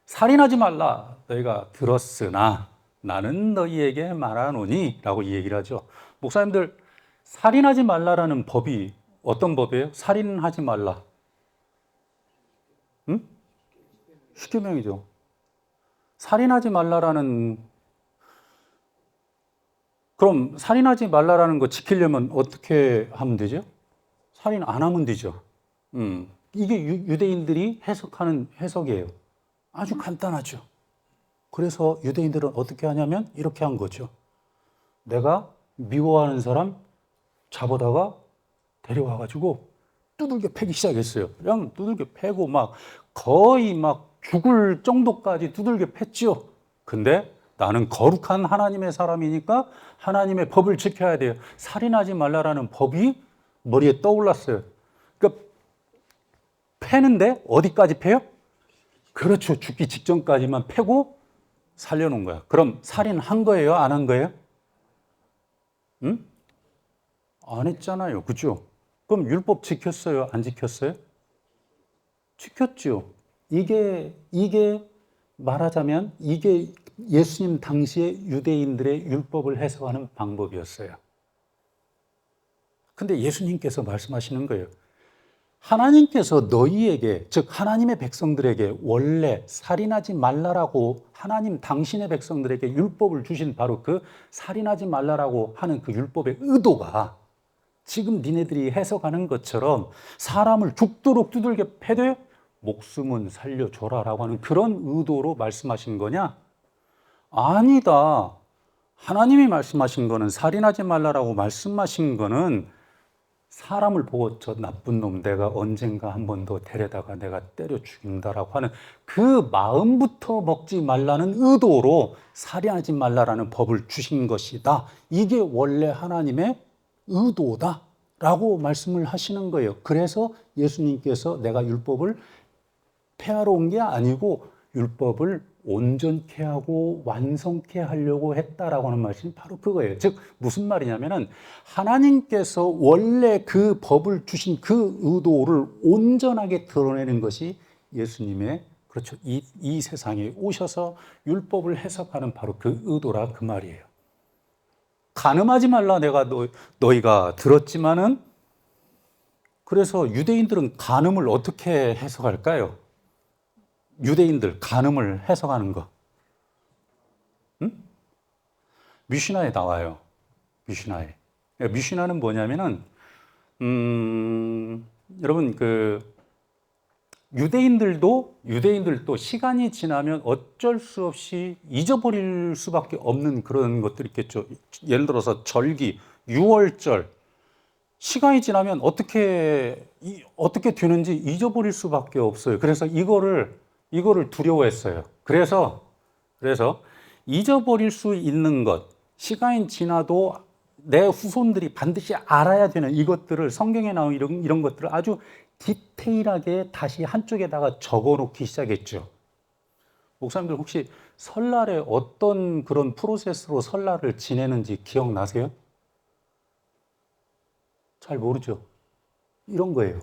살인하지 말라 너희가 들었으나 나는 너희에게 말하노니 라고 얘기를 하죠. 목사님들 살인하지 말라라는 법이 어떤 법이에요? 살인하지 말라. 응? 십계명이죠. 살인하지 말라라는 그럼 살인하지 말라라는 거 지키려면 어떻게 하면 되죠? 살인 안 하면 되죠. 이게 유대인들이 해석하는 해석이에요. 아주 간단하죠. 그래서 유대인들은 어떻게 하냐면 이렇게 한 거죠. 내가 미워하는 사람 잡아다가 데려와가지고 두들겨 패기 시작했어요. 그냥 두들겨 패고 막 거의 막 죽을 정도까지 두들겨 팼죠. 근데 나는 거룩한 하나님의 사람이니까 하나님의 법을 지켜야 돼요. 살인하지 말라라는 법이 머리에 떠올랐어요. 그러니까 패는데 어디까지 패요? 그렇죠. 죽기 직전까지만 패고 살려놓은 거야. 그럼 살인한 거예요? 안 한 거예요? 응? 안 했잖아요. 그죠? 그럼 율법 지켰어요? 안 지켰어요? 지켰죠. 이게 말하자면 이게 예수님 당시에 유대인들의 율법을 해석하는 방법이었어요. 근데 예수님께서 말씀하시는 거예요. 하나님께서 너희에게, 즉 하나님의 백성들에게 원래 살인하지 말라라고 하나님 당신의 백성들에게 율법을 주신 바로 그 살인하지 말라라고 하는 그 율법의 의도가 지금 니네들이 해석하는 것처럼 사람을 죽도록 두들겨 패되 목숨은 살려줘라라고 하는 그런 의도로 말씀하신 거냐? 아니다. 하나님이 말씀하신 거는 살인하지 말라라고 말씀하신 거는 사람을 보고 저 나쁜 놈 내가 언젠가 한 번 더 데려다가 내가 때려 죽인다라고 하는 그 마음부터 먹지 말라는 의도로 살인하지 말라라는 법을 주신 것이다. 이게 원래 하나님의 의도다라고 말씀을 하시는 거예요. 그래서 예수님께서 내가 율법을 폐하러 온 게 아니고 율법을 온전케 하고 완성케 하려고 했다라고 하는 말씀이 바로 그거예요. 즉 무슨 말이냐면은 하나님께서 원래 그 법을 주신 그 의도를 온전하게 드러내는 것이 예수님의 그렇죠. 이 세상에 오셔서 율법을 해석하는 바로 그 의도라 그 말이에요. 간음하지 말라 내가 너희가 들었지만은 그래서 유대인들은 간음을 어떻게 해석할까요? 유대인들 간음을 해석하는 거. 응? 미시나에 나와요. 미시나에. 미시나는 뭐냐면은 여러분 그 유대인들도 시간이 지나면 어쩔 수 없이 잊어버릴 수밖에 없는 그런 것들이 있겠죠. 예를 들어서 절기, 유월절, 시간이 지나면 어떻게 되는지 잊어버릴 수밖에 없어요. 그래서 이거를 두려워했어요. 그래서 잊어버릴 수 있는 것, 시간이 지나도 내 후손들이 반드시 알아야 되는 이것들을 성경에 나온 이런 것들을 아주 디테일하게 다시 한쪽에다가 적어 놓기 시작했죠. 목사님들 혹시 설날에 어떤 그런 프로세스로 설날을 지내는지 기억나세요? 잘 모르죠. 이런 거예요.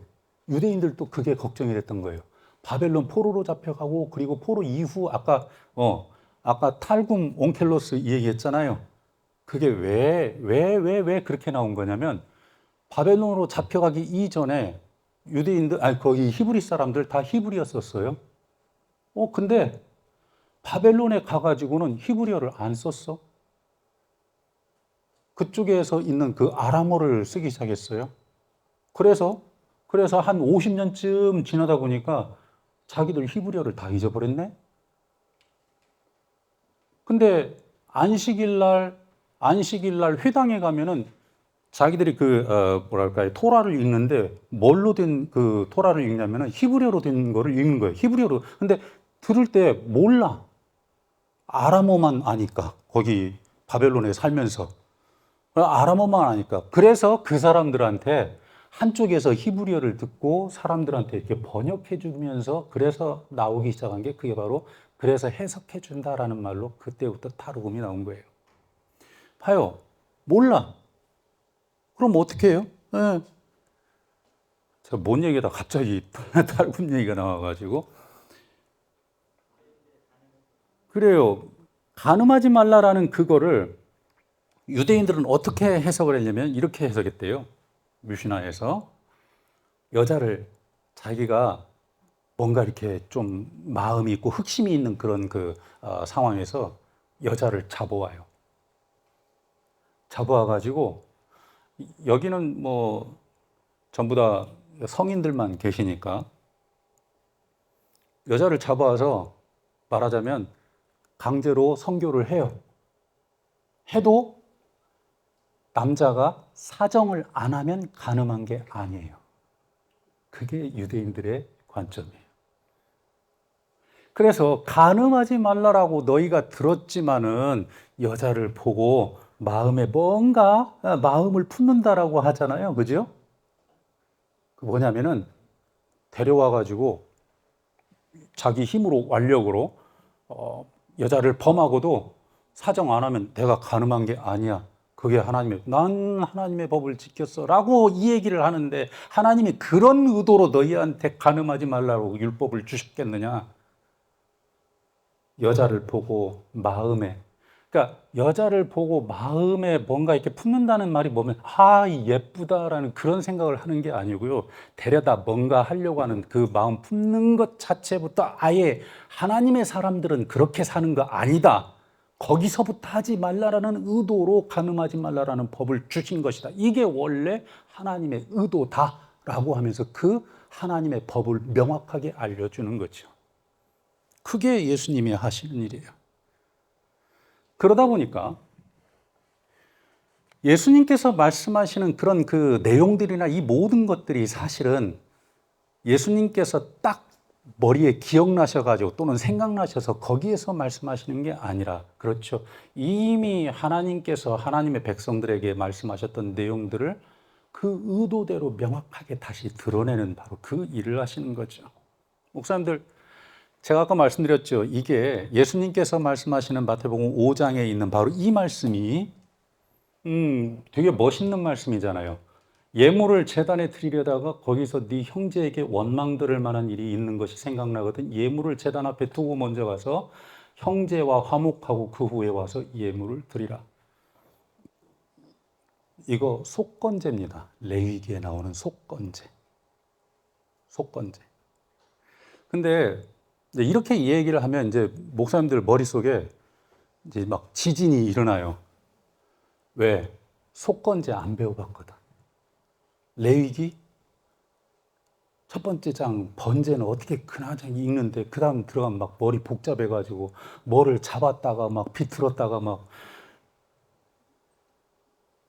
유대인들도 그게 걱정이 됐던 거예요. 바벨론 포로로 잡혀가고, 그리고 포로 이후 아까 탈굼 온켈로스 이 얘기했잖아요. 그게 왜 그렇게 나온 거냐면, 바벨론으로 잡혀가기 이전에 거기 히브리 사람들 다 히브리였었어요. 근데 바벨론에 가가지고는 히브리어를 안 썼어. 그쪽에서 있는 그 아람어를 쓰기 시작했어요. 그래서 한 50년쯤 지나다 보니까 자기들 히브리어를 다 잊어버렸네? 근데 안식일 날 회당에 가면은 자기들이 토라를 읽는데 뭘로 된 그 토라를 읽냐면은 히브리어로 된 거를 읽는 거예요. 히브리어로. 근데 들을 때 몰라. 아람어만 아니까. 거기 바벨론에 살면서. 아람어만 아니까. 그래서 그 사람들한테 한쪽에서 히브리어를 듣고 사람들한테 이렇게 번역해 주면서 그래서 나오기 시작한 게 그게 바로 그래서 해석해 준다라는 말로 그때부터 타르굼이 나온 거예요. 봐요. 몰라. 그럼 어떻게 해요? 네. 제가 뭔 얘기다 갑자기 탈굼 얘기가 나와가지고. 그래요. 간음하지 말라라는 그거를 유대인들은 어떻게 해석을 했냐면 이렇게 해석했대요. 뮤시나에서 여자를 자기가 뭔가 이렇게 좀 마음이 있고 흑심이 있는 그런 상황에서 여자를 잡아와요. 잡아와가지고 여기는 뭐 전부 다 성인들만 계시니까 여자를 잡아와서 말하자면 강제로 성교를 해요. 해도 남자가 사정을 안 하면 간음한 게 아니에요. 그게 유대인들의 관점이에요. 그래서 간음하지 말라라고 너희가 들었지만은 여자를 보고 마음에 뭔가 마음을 품는다라고 하잖아요. 그죠? 그 뭐냐면은 데려와가지고 자기 힘으로 완력으로 여자를 범하고도 사정 안 하면 내가 간음한 게 아니야. 그게 난 하나님의 법을 지켰어. 라고 이 얘기를 하는데 하나님이 그런 의도로 너희한테 간음하지 말라고 율법을 주셨겠느냐? 여자를 보고 그러니까 여자를 보고 마음에 뭔가 이렇게 품는다는 말이 뭐면 예쁘다라는 그런 생각을 하는 게 아니고요. 데려다 뭔가 하려고 하는 그 마음 품는 것 자체부터 아예 하나님의 사람들은 그렇게 사는 거 아니다. 거기서부터 하지 말라라는 의도로 간음하지 말라라는 법을 주신 것이다. 이게 원래 하나님의 의도다라고 하면서 그 하나님의 법을 명확하게 알려주는 거죠. 그게 예수님이 하시는 일이에요. 그러다 보니까 예수님께서 말씀하시는 그런 그 내용들이나 이 모든 것들이 사실은 예수님께서 딱 머리에 기억나셔가지고 또는 생각나셔서 거기에서 말씀하시는 게 아니라 그렇죠. 이미 하나님께서 하나님의 백성들에게 말씀하셨던 내용들을 그 의도대로 명확하게 다시 드러내는 바로 그 일을 하시는 거죠. 목사님들, 제가 아까 말씀드렸죠. 이게 예수님께서 말씀하시는 마태복음 5장에 있는 바로 이 말씀이 되게 멋있는 말씀이잖아요. 예물을 제단에 드리려다가 거기서 네 형제에게 원망 들을 만한 일이 있는 것이 생각나거든. 예물을 제단 앞에 두고 먼저 가서 형제와 화목하고 그 후에 와서 예물을 드리라. 이거 속건제입니다. 레위기에 나오는 속건제. 근데 이렇게 이 얘기를 하면 이제 목사님들 머릿속에 이제 막 지진이 일어나요. 왜? 속건제 안 배워봤거든. 레위기 첫 번째 장 번제는 어떻게 그나저나 읽는데 그 다음 들어가면 막 머리 복잡해가지고 뭐를 잡았다가 막 비틀었다가 막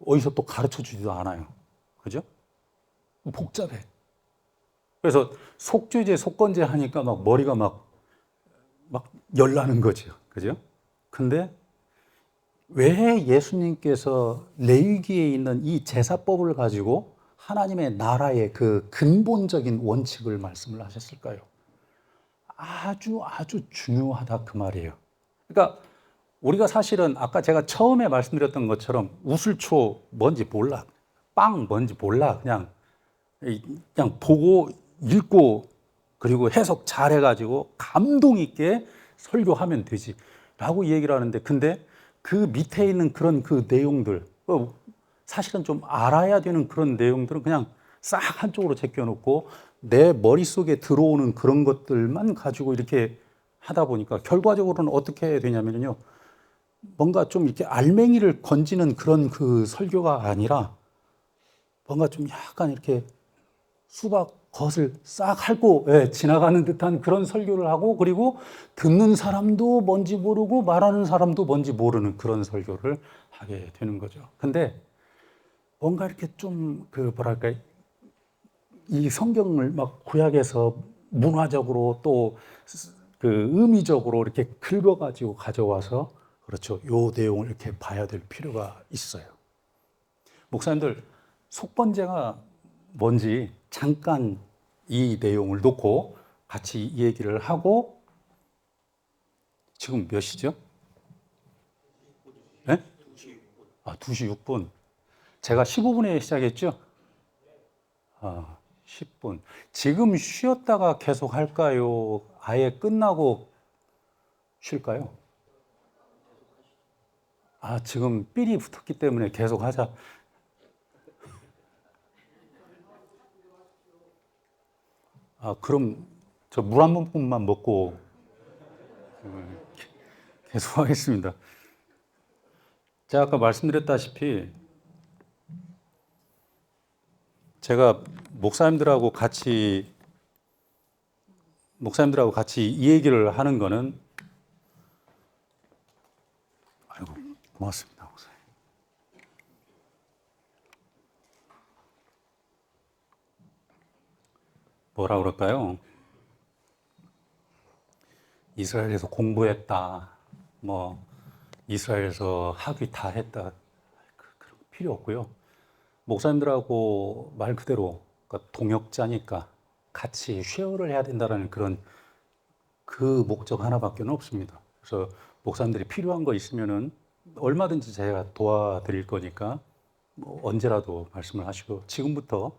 어디서 또 가르쳐 주지도 않아요. 그죠? 복잡해. 그래서 속죄제, 속건제 하니까 막 머리가 막 열나는 거죠. 그죠? 근데 왜 예수님께서 레위기에 있는 이 제사법을 가지고 하나님의 나라의 그 근본적인 원칙을 말씀을 하셨을까요? 아주 아주 중요하다 그 말이에요. 그러니까 우리가 사실은 아까 제가 처음에 말씀드렸던 것처럼 우슬초 뭔지 몰라, 빵 뭔지 몰라, 그냥 보고 읽고 그리고 해석 잘해가지고 감동 있게 설교하면 되지라고 얘기를 하는데, 근데 그 밑에 있는 그런 그 내용들, 사실은 좀 알아야 되는 그런 내용들은 그냥 싹 한쪽으로 제껴놓고 내 머릿속에 들어오는 그런 것들만 가지고 이렇게 하다 보니까 결과적으로는 어떻게 되냐면요, 뭔가 좀 이렇게 알맹이를 건지는 그런 그 설교가 아니라 뭔가 좀 약간 이렇게 수박 겉을 싹 핥고 지나가는 듯한 그런 설교를 하고, 그리고 듣는 사람도 뭔지 모르고 말하는 사람도 뭔지 모르는 그런 설교를 하게 되는 거죠. 근데 뭔가 이렇게 좀 그 뭐랄까, 이 성경을 막 구약에서 문화적으로 또 그 의미적으로 이렇게 긁어가지고 가져와서, 그렇죠, 요 내용을 이렇게 봐야 될 필요가 있어요. 목사님들, 속건제가 뭔지 잠깐 이 내용을 놓고 같이 이 얘기를 하고, 지금 몇 시죠? 네? 2시 6분. 제가 15분에 시작했죠? 10분. 지금 쉬었다가 계속 할까요? 아예 끝나고 쉴까요? 지금 삘이 붙었기 때문에 계속 하자. 그럼 저 물 한 모금만 먹고 계속 하겠습니다. 제가 아까 말씀드렸다시피 제가 목사님들하고 같이 이 얘기를 하는 거는, 아이고, 고맙습니다, 목사님. 뭐라 그럴까요? 이스라엘에서 공부했다, 뭐 이스라엘에서 학위 다 했다, 그런 거 필요 없고요. 목사님들하고 말 그대로 그러니까 동역자니까 같이 쉐어를 해야 된다는 그런 그 목적 하나밖에 없습니다. 그래서 목사님들이 필요한 거 있으면은 얼마든지 제가 도와드릴 거니까 뭐 언제라도 말씀을 하시고, 지금부터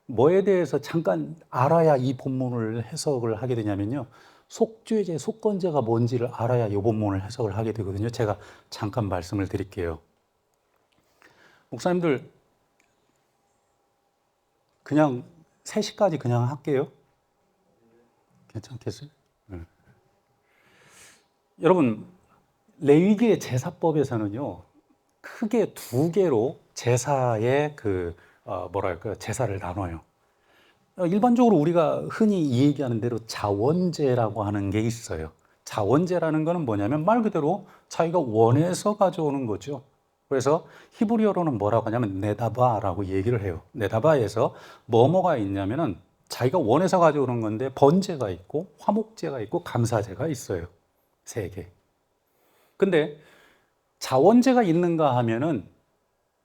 뭐에 대해서 잠깐 알아야 이 본문을 해석을 하게 되냐면요, 속죄제, 속건제가 뭔지를 알아야 이 본문을 해석을 하게 되거든요. 제가 잠깐 말씀을 드릴게요. 목사님들, 그냥 3시까지 그냥 할게요. 괜찮겠어요? 네. 여러분, 레위기의 제사법에서는요, 크게 2개로 제사의 제사를 나눠요. 일반적으로 우리가 흔히 얘기하는 대로 자원제라고 하는 게 있어요. 자원제라는 거는 뭐냐면 말 그대로 자기가 원해서 가져오는 거죠. 그래서 히브리어로는 뭐라고 하냐면 네다바라고 얘기를 해요. 네다바에서 뭐가 있냐면은 자기가 원해서 가져오는 건데, 번제가 있고 화목제가 있고 감사제가 있어요. 3개. 근데 자원제가 있는가 하면은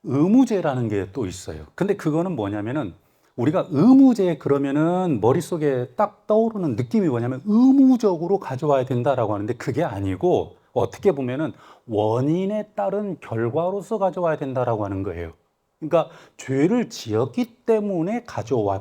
의무제라는 게 또 있어요. 근데 그거는 뭐냐면은 우리가 의무제 그러면은 머릿속에 딱 떠오르는 느낌이 뭐냐면 의무적으로 가져와야 된다라고 하는데, 그게 아니고 어떻게 보면은 원인에 따른 결과로서 가져와야 된다라고 하는 거예요. 그러니까 죄를 지었기 때문에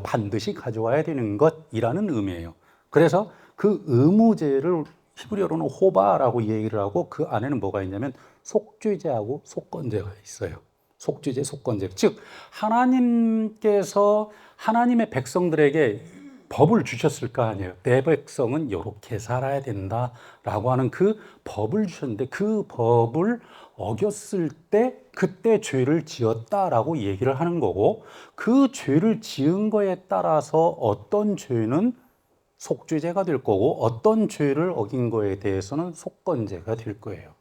반드시 가져와야 되는 것이라는 의미예요. 그래서 그 의무제를 히브리어로는 호바라고 얘기를 하고, 그 안에는 뭐가 있냐면 속죄제하고 속건제가 있어요. 속죄제, 속건제. 즉 하나님께서 하나님의 백성들에게 법을 주셨을 거 아니에요. 내 백성은 이렇게 살아야 된다라고 하는 그 법을 주셨는데 그 법을 어겼을 때 그때 죄를 지었다라고 얘기를 하는 거고 그 죄를 지은 거에 따라서 어떤 죄는 속죄죄가 될 거고 어떤 죄를 어긴 거에 대해서는 속건죄가 될 거예요.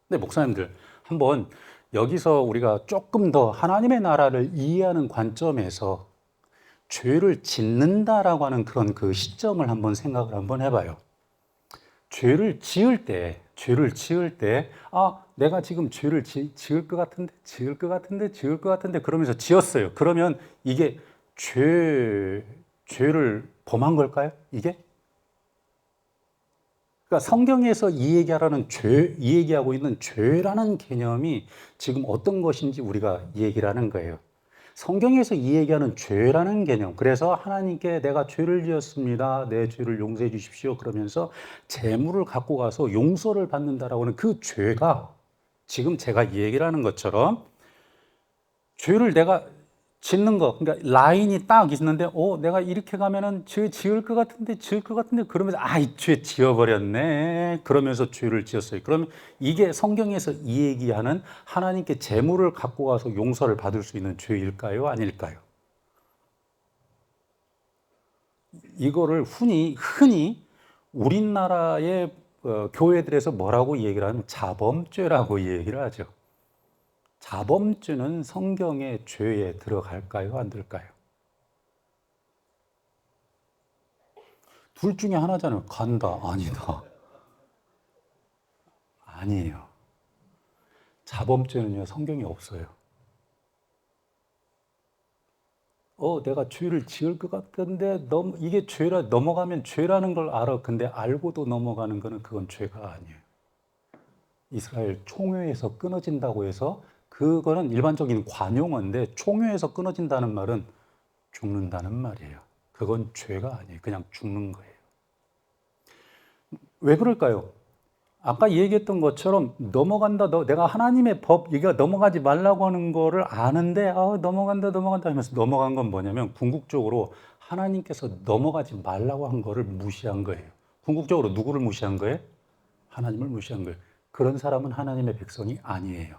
근데 목사님들 한번 여기서 우리가 조금 더 하나님의 나라를 이해하는 관점에서 죄를 짓는다라고 하는 그런 그 시점을 한번 생각을 한번 해봐요. 죄를 지을 때, 내가 지금 죄를 지을 것 같은데 그러면서 지었어요. 그러면 이게 죄를 범한 걸까요? 이게? 그러니까 성경에서 이 얘기하고 있는 죄라는 개념이 지금 어떤 것인지 우리가 얘기를 하는 거예요. 성경에서 이 얘기하는 죄라는 개념. 그래서 하나님께 내가 죄를 지었습니다. 내 죄를 용서해 주십시오. 그러면서 재물을 갖고 가서 용서를 받는다라고 하는 그 죄가 지금 제가 이 얘기를 하는 것처럼 죄를 내가 짓는 거, 그러니까 라인이 딱 있는데, 내가 이렇게 가면은 죄 지을 것 같은데, 그러면서, 이 죄 지어버렸네. 그러면서 죄를 지었어요. 그러면 이게 성경에서 이 얘기하는 하나님께 재물을 갖고 가서 용서를 받을 수 있는 죄일까요? 아닐까요? 이거를 흔히 우리나라의 교회들에서 뭐라고 얘기를 하면 자범죄라고 얘기를 하죠. 자범죄는 성경의 죄에 들어갈까요? 안 들까요? 둘 중에 하나잖아요. 간다, 아니다. 아니에요. 자범죄는요, 성경에 없어요. 내가 죄를 지을 것 같은데, 이게 넘어가면 죄라는 걸 알아. 근데 알고도 넘어가는 거는 그건 죄가 아니에요. 이스라엘 총회에서 끊어진다고 해서 그거는 일반적인 관용어인데 총회에서 끊어진다는 말은 죽는다는 말이에요. 그건 죄가 아니에요. 그냥 죽는 거예요. 왜 그럴까요? 아까 얘기했던 것처럼 내가 하나님의 법, 이게 넘어가지 말라고 하는 거를 아는데 넘어간다 하면서 넘어간 건 뭐냐면 궁극적으로 하나님께서 넘어가지 말라고 한 거를 무시한 거예요. 궁극적으로 누구를 무시한 거예요? 하나님을 무시한 거예요. 그런 사람은 하나님의 백성이 아니에요.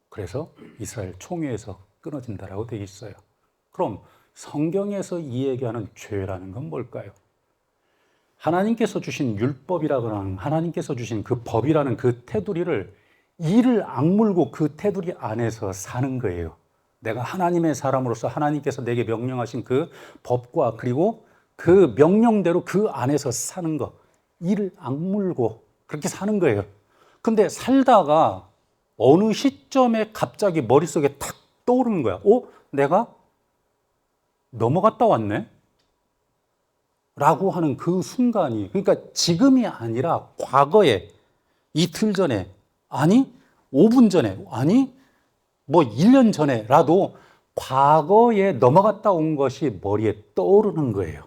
그래서 이스라엘 총회에서 끊어진다라고 되어 있어요. 그럼 성경에서 이 얘기하는 죄라는 건 뭘까요? 하나님께서 주신 율법이라고 하는 하나님께서 주신 그 법이라는 그 테두리를 이를 악물고 그 테두리 안에서 사는 거예요. 내가 하나님의 사람으로서 하나님께서 내게 명령하신 그 법과 그리고 그 명령대로 그 안에서 사는 거. 이를 악물고 그렇게 사는 거예요. 근데 살다가 어느 시점에 갑자기 머릿속에 탁 떠오르는 거야. 내가 넘어갔다 왔네? 라고 하는 그 순간이, 그러니까 지금이 아니라 과거에, 이틀 전에, 아니, 5분 전에, 아니, 1년 전에라도 과거에 넘어갔다 온 것이 머리에 떠오르는 거예요.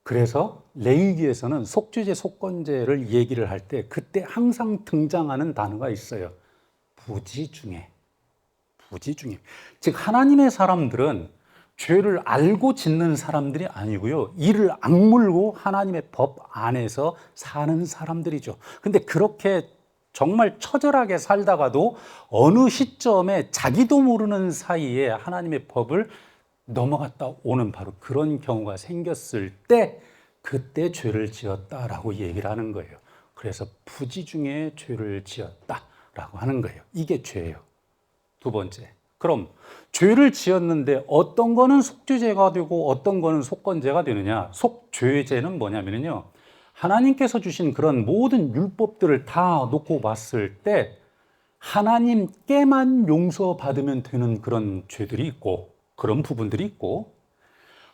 그래서 레위기에서는 속죄제, 속건제를 얘기를 할 때 그때 항상 등장하는 단어가 있어요. 부지중에. 즉 하나님의 사람들은 죄를 알고 짓는 사람들이 아니고요. 이를 악물고 하나님의 법 안에서 사는 사람들이죠. 근데 그렇게 정말 처절하게 살다가도 어느 시점에 자기도 모르는 사이에 하나님의 법을 넘어갔다 오는 바로 그런 경우가 생겼을 때 그때 죄를 지었다라고 얘기를 하는 거예요. 그래서 부지 중에 죄를 지었다라고 하는 거예요. 이게 죄예요. 두 번째. 그럼 죄를 지었는데 어떤 거는 속죄죄가 되고 어떤 거는 속건죄가 되느냐? 속죄죄는 뭐냐면요. 하나님께서 주신 그런 모든 율법들을 다 놓고 봤을 때 하나님께만 용서받으면 되는 그런 죄들이 있고 그런 부분들이 있고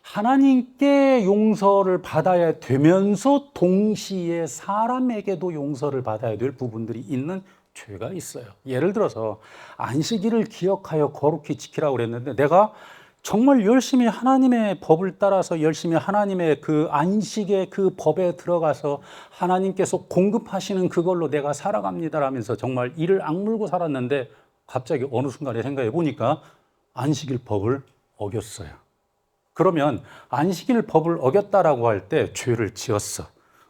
하나님께 용서를 받아야 되면서 동시에 사람에게도 용서를 받아야 될 부분들이 있는 죄가 있어요. 예를 들어서 안식일을 기억하여 거룩히 지키라고 그랬는데 내가 정말 열심히 하나님의 법을 따라서 열심히 하나님의 그 안식의 그 법에 들어가서 하나님께서 공급하시는 그걸로 내가 살아갑니다라면서 정말 이를 악물고 살았는데 갑자기 어느 순간에 생각해 보니까 안식일 법을 어겼어요. 그러면 안식일 법을 어겼다라고 할 때 죄를 지었어.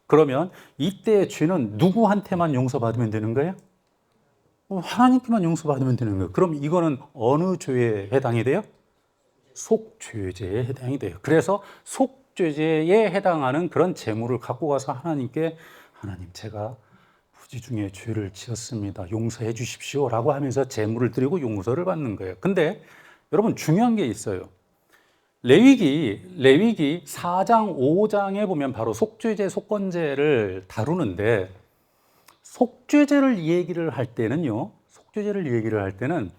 그러면 이때의 죄는 누구한테만 용서받으면 되는 거예요? 하나님께만 용서받으면 되는 거예요. 그럼 이거는 어느 죄에 해당이 돼요? 속죄죄에 해당이 돼요. 그래서 속죄죄에 해당하는 그런 재물을 갖고 가서 하나님께 하나님 제가 부지 중에 죄를 지었습니다. 용서해 주십시오 라고 하면서 재물을 드리고 용서를 받는 거예요. 근데 여러분 중요한 게 있어요. 레위기 4장 5장에 보면 바로 속죄죄 속건제를 다루는데 속죄죄를 얘기를 할 때는요. 속죄죄를 얘기를 할 때는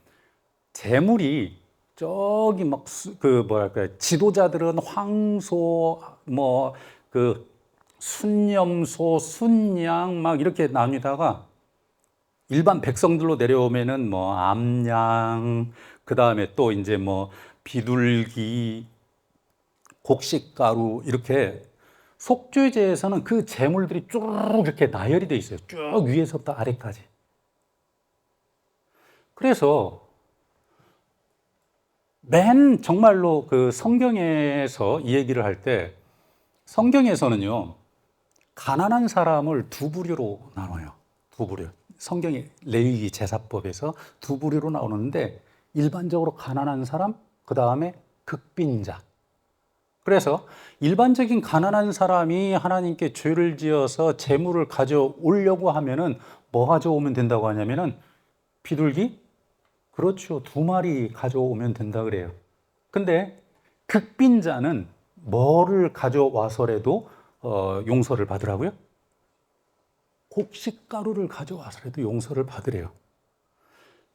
재물이 저기 막 그 뭐랄까 지도자들은 황소 뭐 그 순념소 순양 막 이렇게 나뉘다가 일반 백성들로 내려오면은 뭐 암양 그다음에 또 이제 뭐 비둘기 곡식가루 이렇게 속죄제에서는 그 재물들이 쭉 이렇게 나열이 돼 있어요. 쭉 위에서부터 아래까지. 그래서 맨 정말로 그 성경에서 이 얘기를 할 때 성경에서는요 가난한 사람을 두 부류로 나눠요. 두 부류. 성경의 레위기 제사법에서 두 부류로 나오는데 일반적으로 가난한 사람, 그 다음에 극빈자. 그래서 일반적인 가난한 사람이 하나님께 죄를 지어서 재물을 가져오려고 하면은 뭐 가져오면 된다고 하냐면은 비둘기? 그렇죠. 2마리 가져오면 된다 그래요. 근데 극빈자는 뭐를 가져와서라도 용서를 받으라고요? 곡식가루를 가져와서라도 용서를 받으래요.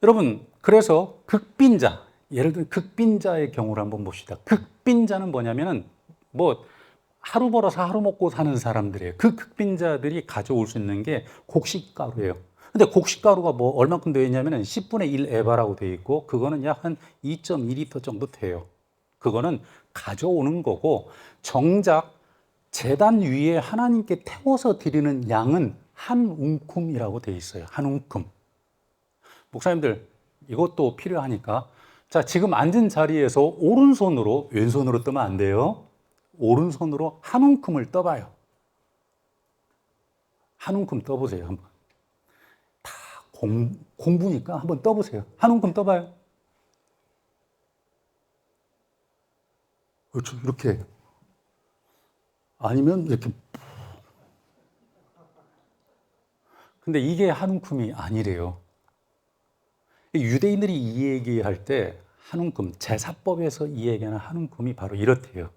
여러분, 그래서 극빈자, 예를 들어 극빈자의 경우를 한번 봅시다. 극빈자는 뭐냐면은 뭐 하루 벌어서 하루 먹고 사는 사람들이에요. 그 극빈자들이 가져올 수 있는 게 곡식가루예요. 근데 곡식가루가 뭐 얼마큼 되어 있냐면은 10분의 1 에바라고 되어 있고 그거는 약 한 2.2리터 정도 돼요. 그거는 가져오는 거고 정작 제단 위에 하나님께 태워서 드리는 양은 한 웅큼이라고 되어 있어요. 한 웅큼. 목사님들 이것도 필요하니까 자 지금 앉은 자리에서 오른손으로 왼손으로 뜨면 안 돼요. 오른손으로 한 웅큼을 떠봐요. 한 웅큼 떠보세요. 한번. 다 공부니까 한번 떠보세요. 한 웅큼 떠봐요. 그렇죠. 이렇게. 아니면 이렇게. 근데 이게 한 웅큼이 아니래요. 유대인들이 이 얘기할 때 한 웅큼, 제사법에서 이 얘기하는 한 웅큼이 바로 이렇대요.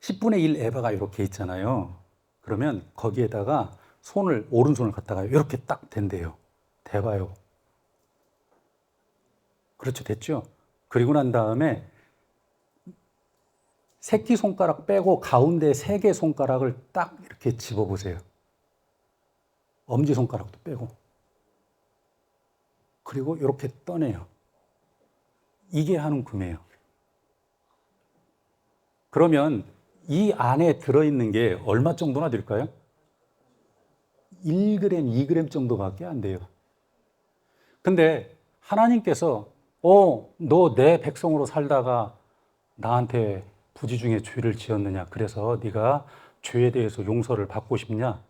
10분의 1 에바가 이렇게 있잖아요. 그러면 거기에다가 오른손을 갖다가 이렇게 딱 댄대요. 대봐요. 그렇죠. 됐죠? 그리고 난 다음에 새끼손가락 빼고 가운데 3개 손가락을 딱 이렇게 집어보세요. 엄지손가락도 빼고. 그리고 이렇게 떠내요. 이게 한 웅큼이에요. 그러면 이 안에 들어있는 게 얼마 정도나 될까요? 1g, 2g 정도밖에 안 돼요. 근데 하나님께서 너 내 백성으로 살다가 나한테 부지 중에 죄를 지었느냐? 그래서 네가 죄에 대해서 용서를 받고 싶냐?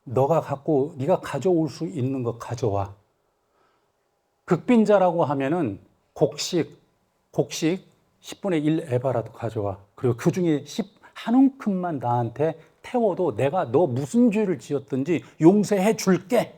네가 가져올 수 있는 거 가져와. 극빈자라고 하면은 곡식 10분의 1 에바라도 가져와. 그리고 그 중에 한 웅큼만 나한테 태워도 내가 너 무슨 죄를 지었든지 용서해 줄게.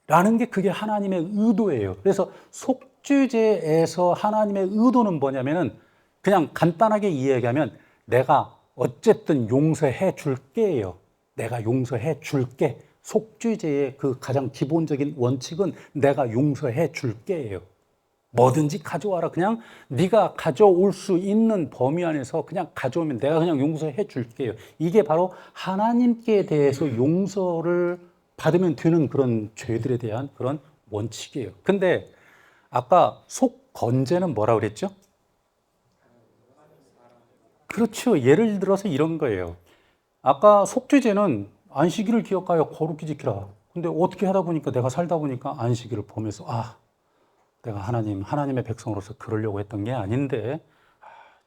라는 게 그게 하나님의 의도예요. 그래서 속죄제에서 하나님의 의도는 뭐냐면은 그냥 간단하게 이야기하면 내가 어쨌든 용서해 줄게예요. 내가 용서해 줄게. 속죄제의 그 가장 기본적인 원칙은 내가 용서해 줄게예요. 뭐든지 가져와라. 그냥 네가 가져올 수 있는 범위 안에서 그냥 가져오면 내가 그냥 용서해 줄게요. 이게 바로 하나님께 대해서 용서를 받으면 되는 그런 죄들에 대한 그런 원칙이에요. 근데 아까 속건제는 뭐라고 그랬죠? 그렇죠. 예를 들어서 이런 거예요. 아까 속죄제는 안식일을 기억하여 거룩히 지키라. 근데 어떻게 하다 보니까 내가 살다 보니까 안식일을 보면서 내가 하나님의 백성으로서 그러려고 했던 게 아닌데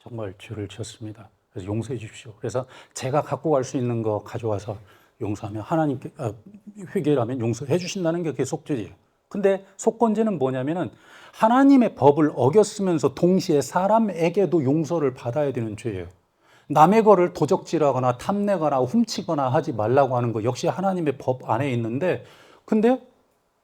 정말 죄를 지었습니다. 그래서 용서해 주십시오. 그래서 제가 갖고 갈 수 있는 거 가져와서 용서하면 하나님께 회개하면 용서해 주신다는 게 그게 속죄예요. 근데 속건제는 뭐냐면은 하나님의 법을 어겼으면서 동시에 사람에게도 용서를 받아야 되는 죄예요. 남의 거를 도적질하거나 탐내거나 훔치거나 하지 말라고 하는 거 역시 하나님의 법 안에 있는데, 근데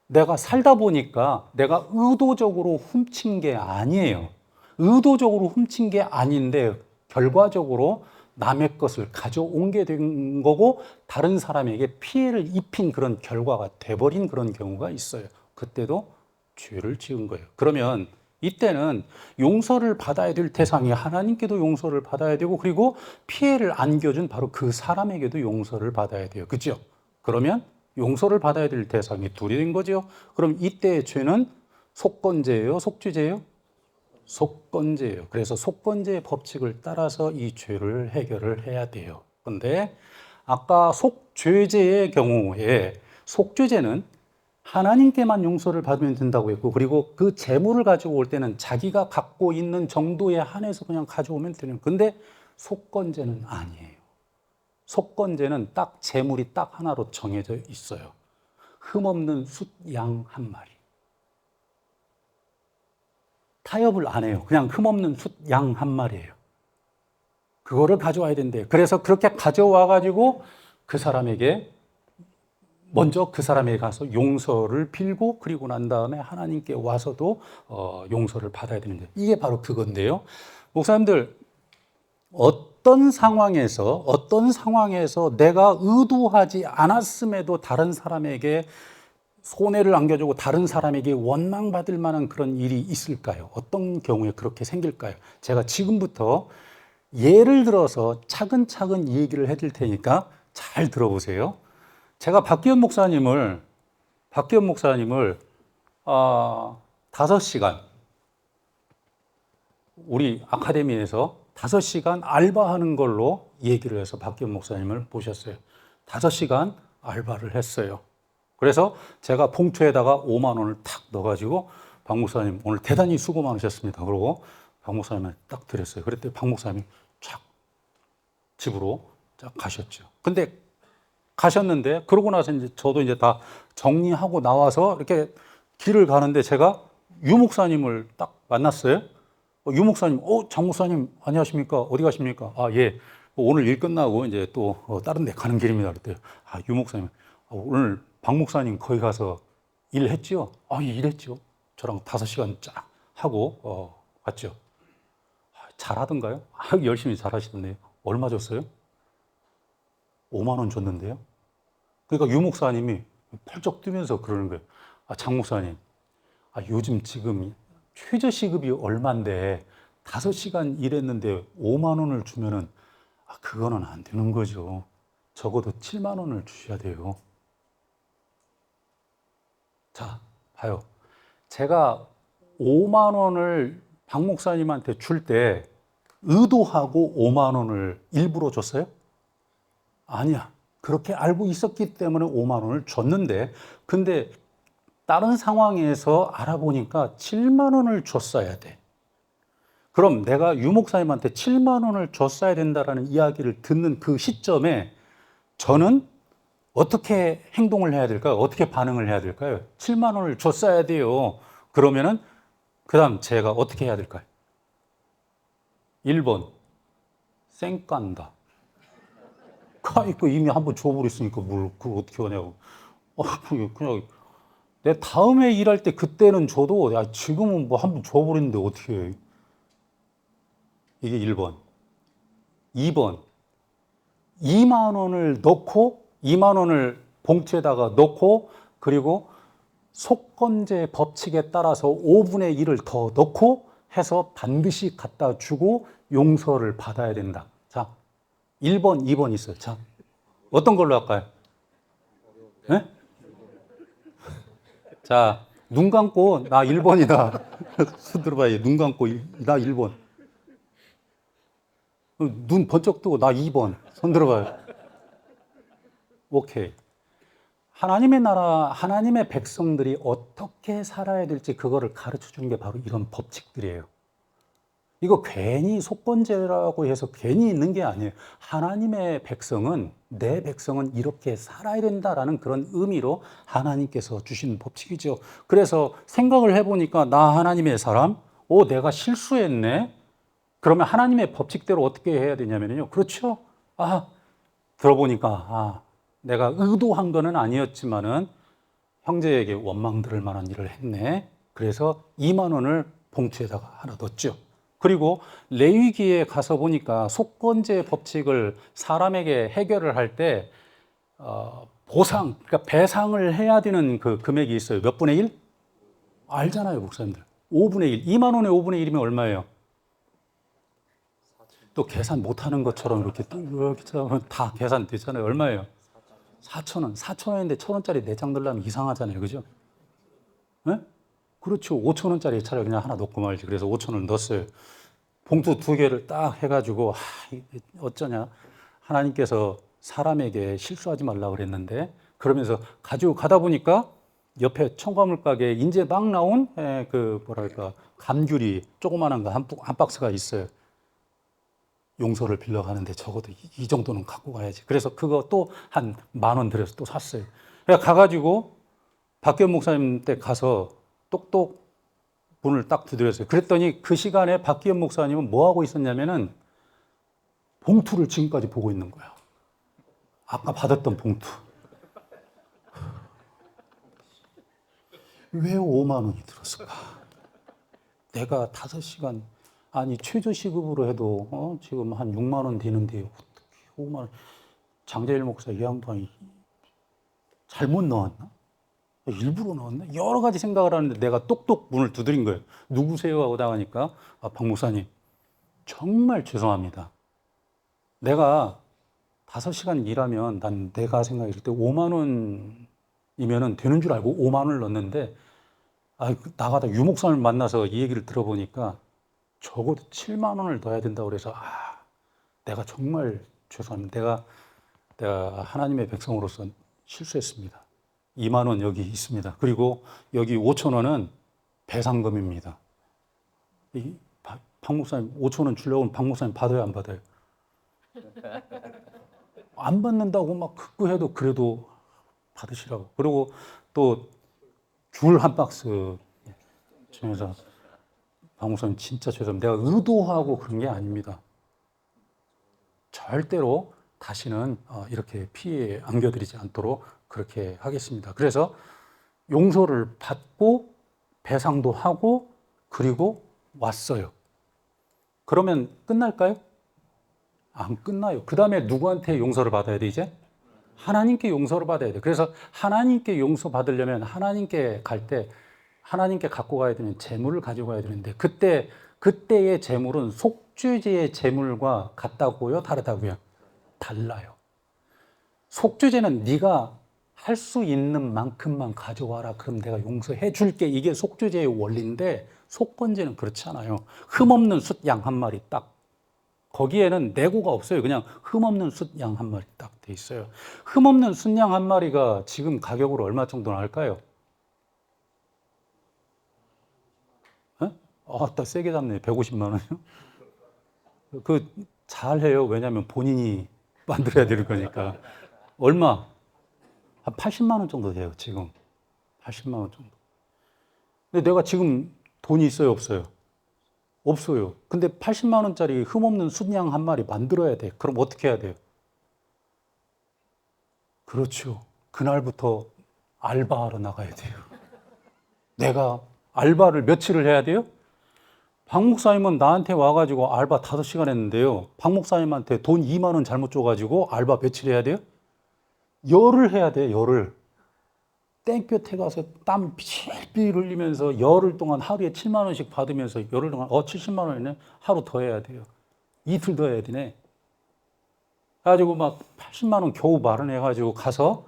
내가 살다 보니까 내가 의도적으로 훔친 게 아니에요. 의도적으로 훔친 게 아닌데 결과적으로 남의 것을 가져온 게 된 거고 다른 사람에게 피해를 입힌 그런 결과가 돼버린 그런 경우가 있어요. 그때도 죄를 지은 거예요. 그러면 이때는 용서를 받아야 될 대상이 하나님께도 용서를 받아야 되고, 그리고 피해를 안겨준 바로 그 사람에게도 용서를 받아야 돼요. 그죠? 그러면 용서를 받아야 될 대상이 둘이 된 거죠. 그럼 이때의 죄는 속건제예요? 속죄제예요? 속건제예요. 그래서 속건제의 법칙을 따라서 이 죄를 해결을 해야 돼요. 근데 아까 속죄제의 경우에 속죄제는 하나님께만 용서를 받으면 된다고 했고, 그리고 그 재물을 가지고 올 때는 자기가 갖고 있는 정도에 한해서 그냥 가져오면 되는. 근데 속건제는 아니에요. 속건제는 딱 재물이 딱 하나로 정해져 있어요. 흠없는 숫양 한 마리. 타협을 안 해요. 그냥 흠없는 숫양 한 마리예요. 그거를 가져와야 된대요. 그래서 그렇게 가져와 가지고 그 사람에게 먼저 그 사람에게 가서 용서를 빌고, 그리고 난 다음에 하나님께 와서도 용서를 받아야 되는데, 이게 바로 그건데요. 목사님들, 어떤 상황에서 내가 의도하지 않았음에도 다른 사람에게 손해를 안겨주고 다른 사람에게 원망받을 만한 그런 일이 있을까요? 어떤 경우에 그렇게 생길까요? 제가 지금부터 예를 들어서 차근차근 얘기를 해드릴 테니까 잘 들어보세요. 제가 박기현 목사님을 5시간 우리 아카데미에서 5시간 알바하는 걸로 얘기를 해서 박기현 목사님을 모셨어요. 5시간 알바를 했어요. 그래서 제가 봉투에다가 5만 원을 탁 넣어가지고 박 목사님 오늘 대단히 수고 많으셨습니다. 그러고 박 목사님을 딱 드렸어요. 그랬더니 박 목사님이 쫙 집으로 쫙 가셨죠. 근데 가셨는데 그러고 나서 이제 저도 이제 다 정리하고 나와서 이렇게 길을 가는데 제가 유 목사님을 딱 만났어요. 유 목사님, 장 목사님 안녕하십니까? 어디 가십니까? 아, 예. 오늘 일 끝나고 이제 또 다른 데 가는 길입니다. 그랬더니 유 목사님, 오늘 박 목사님 거기 가서 일했죠? 예, 일했죠. 저랑 5시간 쫙 하고 갔죠. 잘하던가요? 열심히 잘하시던데요. 얼마 줬어요? 5만 원 줬는데요. 그러니까 유 목사님이 펄쩍 뛰면서 그러는 거예요. 장 목사님, 요즘 지금 최저시급이 얼만데 5시간 일했는데 5만 원을 주면은 그거는 안 되는 거죠. 적어도 7만 원을 주셔야 돼요. 자, 봐요. 제가 5만 원을 박 목사님한테 줄 때 의도하고 5만 원을 일부러 줬어요? 아니야. 그렇게 알고 있었기 때문에 5만 원을 줬는데, 근데 다른 상황에서 알아보니까 7만 원을 줬어야 돼. 그럼 내가 유 목사님한테 7만 원을 줬어야 된다라는 이야기를 듣는 그 시점에 저는 어떻게 행동을 해야 될까요? 어떻게 반응을 해야 될까요? 7만 원을 줬어야 돼요. 그러면은 그 다음 제가 어떻게 해야 될까요? 1번, 쌩깐다. 이미 한번 줘버렸으니까 뭘 그걸 어떻게 하냐고. 그냥 내 다음에 일할 때 그때는 줘도 지금은 뭐 한번 줘버렸는데 어떻게 해. 이게 1번. 2번, 2만 원을 넣고 2만 원을 봉투에다가 넣고, 그리고 속건제 법칙에 따라서 5분의 1을 더 넣고 해서 반드시 갖다 주고 용서를 받아야 된다. 자, 1번, 2번 있어요. 자, 어떤 걸로 할까요? 네? 자, 눈 감고 나 1번이다. 손 들어봐요. 눈 감고 나 1번. 눈 번쩍 뜨고 나 2번. 손 들어봐요. 오케이. 하나님의 나라, 하나님의 백성들이 어떻게 살아야 될지 그거를 가르쳐 주는 게 바로 이런 법칙들이에요. 이거 괜히 속건제라고 해서 괜히 있는 게 아니에요. 하나님의 백성은, 내 백성은 이렇게 살아야 된다라는 그런 의미로 하나님께서 주신 법칙이죠. 그래서 생각을 해보니까 나 하나님의 사람, 내가 실수했네. 그러면 하나님의 법칙대로 어떻게 해야 되냐면요. 그렇죠. 들어보니까 내가 의도한 거는 아니었지만은 형제에게 원망 들을 만한 일을 했네. 그래서 2만 원을 봉투에다가 하나 넣었죠. 그리고 레위기에 가서 보니까 속건제 법칙을 사람에게 해결을 할 때 보상, 그러니까 배상을 해야 되는 그 금액이 있어요. 몇 분의 1? 알잖아요, 목사님들. 5분의 1. 2만 원에 5분의 1이면 얼마예요? 또 계산 못하는 것처럼 이렇게 다 계산되잖아요. 얼마예요? 4천 원. 4천 원인데 1천 원짜리 4장 넣으려면 이상하잖아요. 그죠? 네? 그렇죠. 5천 원짜리 차라리 그냥 하나 넣고 말지. 그래서 5천 원을 넣었어요. 봉투 2개를 딱 해가지고 어쩌냐. 하나님께서 사람에게 실수하지 말라고 그랬는데 그러면서 가지고 가다 보니까 옆에 첨가물 가게에 이제 막 나온 감귤이 조그마한 거 한 박스가 있어요. 용서를 빌려가는데 적어도 이 정도는 갖고 가야지. 그래서 그거 또 한 10,000원 들여서 또 샀어요. 그래서 가가지고 박기현 목사님 때 가서 똑똑 문을 딱 두드렸어요. 그랬더니 그 시간에 박기현 목사님은 뭐 하고 있었냐면은 봉투를 지금까지 보고 있는 거야. 아까 받았던 봉투. 왜 5만 원이 들었을까? 내가 5시간, 아니 최저 시급으로 해도 지금 한 6만 원 되는데 어떻게 5만 원? 장재일 목사 이 양반이 잘못 넣었나? 일부러 넣었나? 여러 가지 생각을 하는데 내가 똑똑 문을 두드린 거예요. 누구세요? 하고 나가니까 박 목사님 정말 죄송합니다. 내가 5시간 일하면 내가 생각했을 때 5만 원이면 되는 줄 알고 5만 원을 넣었는데 나가다 유 목사님을 만나서 이 얘기를 들어보니까 적어도 7만 원을 넣어야 된다고 그래서 내가 정말 죄송합니다. 내가 하나님의 백성으로서 실수했습니다. 2만 원 여기 있습니다. 그리고 여기 5천 원은 배상금입니다. 박 목사님 5천 원 주려고 하면 박 목사님 받아요, 안 받아요? 안 받는다고 막 극구해도 그래도 받으시라고. 그리고 또 귤 한 박스 주면서 박 목사님 진짜 죄송합니다. 내가 의도하고 그런 게 아닙니다. 절대로 다시는 이렇게 피해 안겨드리지 않도록 그렇게 하겠습니다. 그래서 용서를 받고 배상도 하고 그리고 왔어요. 그러면 끝날까요? 안 끝나요. 그 다음에 누구한테 용서를 받아야 돼, 이제? 하나님께 용서를 받아야 돼. 그래서 하나님께 용서 받으려면 하나님께 갈 때 하나님께 갖고 가야 되는 재물을 가지고 가야 되는데 그때의 재물은 속죄제의 재물과 같다고요? 다르다고요? 달라요. 속죄제는 네가 할 수 있는 만큼만 가져와라. 그럼 내가 용서해 줄게. 이게 속죄제의 원리인데 속건제는 그렇지 않아요. 흠없는 숫 양 한 마리 딱. 거기에는 내고가 없어요. 그냥 흠없는 숫 양 한 마리 딱 돼 있어요. 흠없는 숫 양 한 마리가 지금 가격으로 얼마 정도 나올까요? 딱 세게 잡네. 150만 원이요? 잘해요. 왜냐하면 본인이 만들어야 되는 거니까. 얼마? 한 80만 원 정도 돼요, 지금. 80만 원 정도. 근데 내가 지금 돈이 있어요, 없어요? 없어요. 근데 80만 원짜리 흠없는 숫양 한 마리 만들어야 돼. 그럼 어떻게 해야 돼요? 그렇죠. 그날부터 알바하러 나가야 돼요. 내가 알바를 며칠을 해야 돼요? 박 목사님은 나한테 와가지고 알바 5시간 했는데요. 박 목사님한테 돈 2만 원 잘못 줘가지고 알바 며칠 해야 돼요? 열을 해야 돼요, 열을. 땡볕에 가서 땀 빌빌 흘리면서 열흘 동안 하루에 7만 원씩 받으면서 열흘 동안 70만 원이네? 하루 더 해야 돼요. 이틀 더 해야 되네. 그래가지고 막 80만 원 겨우 마련해가지고 가서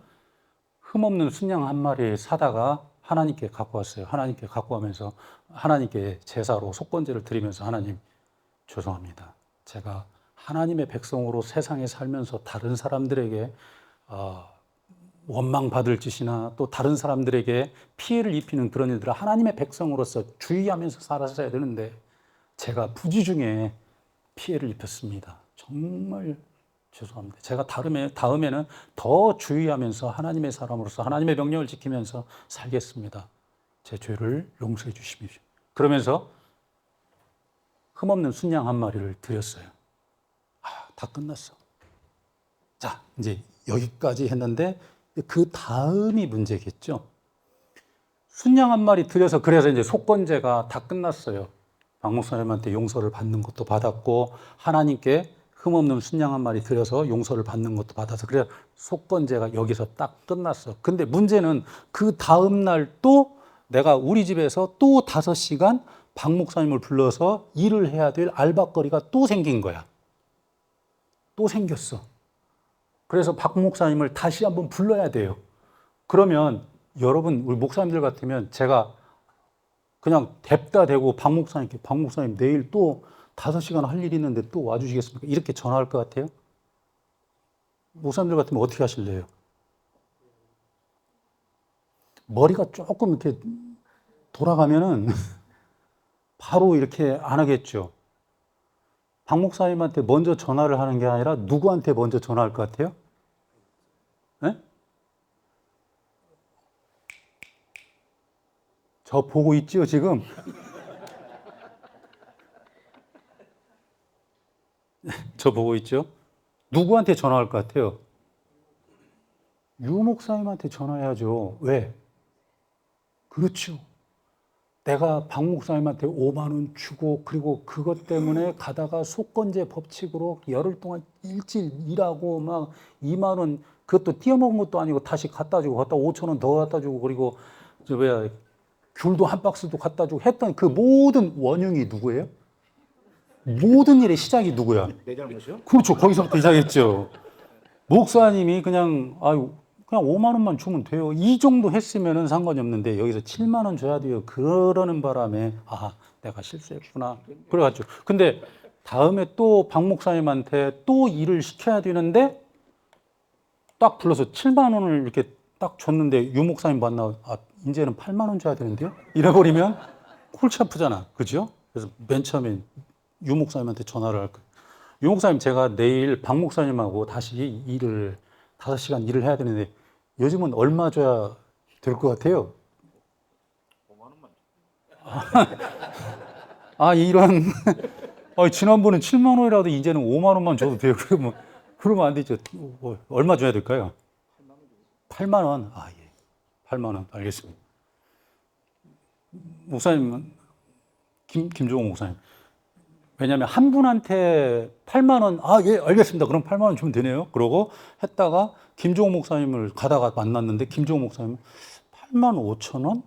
흠없는 순양 한 마리 사다가 하나님께 갖고 왔어요. 하나님께 갖고 가면서 하나님께 제사로 속건제를 드리면서 하나님 죄송합니다. 제가 하나님의 백성으로 세상에 살면서 다른 사람들에게 원망받을 짓이나 또 다른 사람들에게 피해를 입히는 그런 일들을 하나님의 백성으로서 주의하면서 살았어야 되는데 제가 부지 중에 피해를 입혔습니다. 정말 죄송합니다. 제가 다음에는 더 주의하면서 하나님의 사람으로서 하나님의 명령을 지키면서 살겠습니다. 제 죄를 용서해 주십시오. 그러면서 흠없는 순양 한 마리를 드렸어요. 다 끝났어. 자, 이제 여기까지 했는데 그 다음이 문제겠죠. 순양 한 마리 드려서 그래서 이제 속건제가 다 끝났어요. 박 목사님한테 용서를 받는 것도 받았고 하나님께 흠없는 순양 한 마리 드려서 용서를 받는 것도 받아서 그래서 속건제가 여기서 딱 끝났어. 근데 문제는 그 다음 날 또 내가 우리 집에서 또 5시간 박 목사님을 불러서 일을 해야 될 알박거리가 또 생긴 거야. 또 생겼어. 그래서 박 목사님을 다시 한번 불러야 돼요. 그러면 여러분, 우리 목사님들 같으면 제가 그냥 뎁다 대고 박 목사님께 박 목사님 내일 또 5시간 할 일이 있는데 또 와주시겠습니까? 이렇게 전화할 것 같아요? 목사님들 같으면 어떻게 하실래요? 머리가 조금 이렇게 돌아가면은 바로 이렇게 안 하겠죠. 박 목사님한테 먼저 전화를 하는 게 아니라 누구한테 먼저 전화할 것 같아요? 네? 저 보고 있죠, 지금? 저 보고 있죠? 누구한테 전화할 것 같아요? 유 목사님한테 전화해야죠. 왜? 그렇죠. 내가 박 목사님한테 5만 원 주고 그리고 그것 때문에 가다가 속건제 법칙으로 열흘 동안 일찍 일하고 막 2만 원 그것도 띄어먹은 것도 아니고 다시 갖다 주고 갖다 5천 원 더 갖다 주고 그리고 저 뭐야 귤도 한 박스도 갖다 주고 했던 그 모든 원흉이 누구예요? 모든 일의 시작이 누구야? 내 잘못이요? 그렇죠. 거기서부터 시작했죠. 목사님이 그냥 5만 원만 주면 돼요. 이 정도 했으면은 상관이 없는데 여기서 7만 원 줘야 돼요. 그러는 바람에 내가 실수했구나. 그래가지고 근데 다음에 또 박 목사님한테 또 일을 시켜야 되는데 딱 불러서 7만 원을 이렇게 딱 줬는데 유 목사님 만나 이제는 8만 원 줘야 되는데요. 이래버리면 골치 아프잖아. 그죠? 그래서 맨 처음에 유 목사님한테 전화를 할 거예요. 유 목사님 제가 내일 박 목사님하고 다시 5시간 일을 해야 되는데 요즘은 얼마 줘야 될 것 같아요? 5만 원만. 이런. 지난번엔 7만 원이라도 이제는 5만 원만 줘도 돼요. 그러면 안 되죠. 얼마 줘야 될까요? 8만 원. 예. 8만 원. 알겠습니다. 목사님, 김종호 목사님. 왜냐하면 한 분한테 8만 원, 예, 알겠습니다. 그럼 8만 원 주면 되네요. 그러고 했다가 김종호 목사님을 가다가 만났는데 김종호 목사님 8만 5천 원?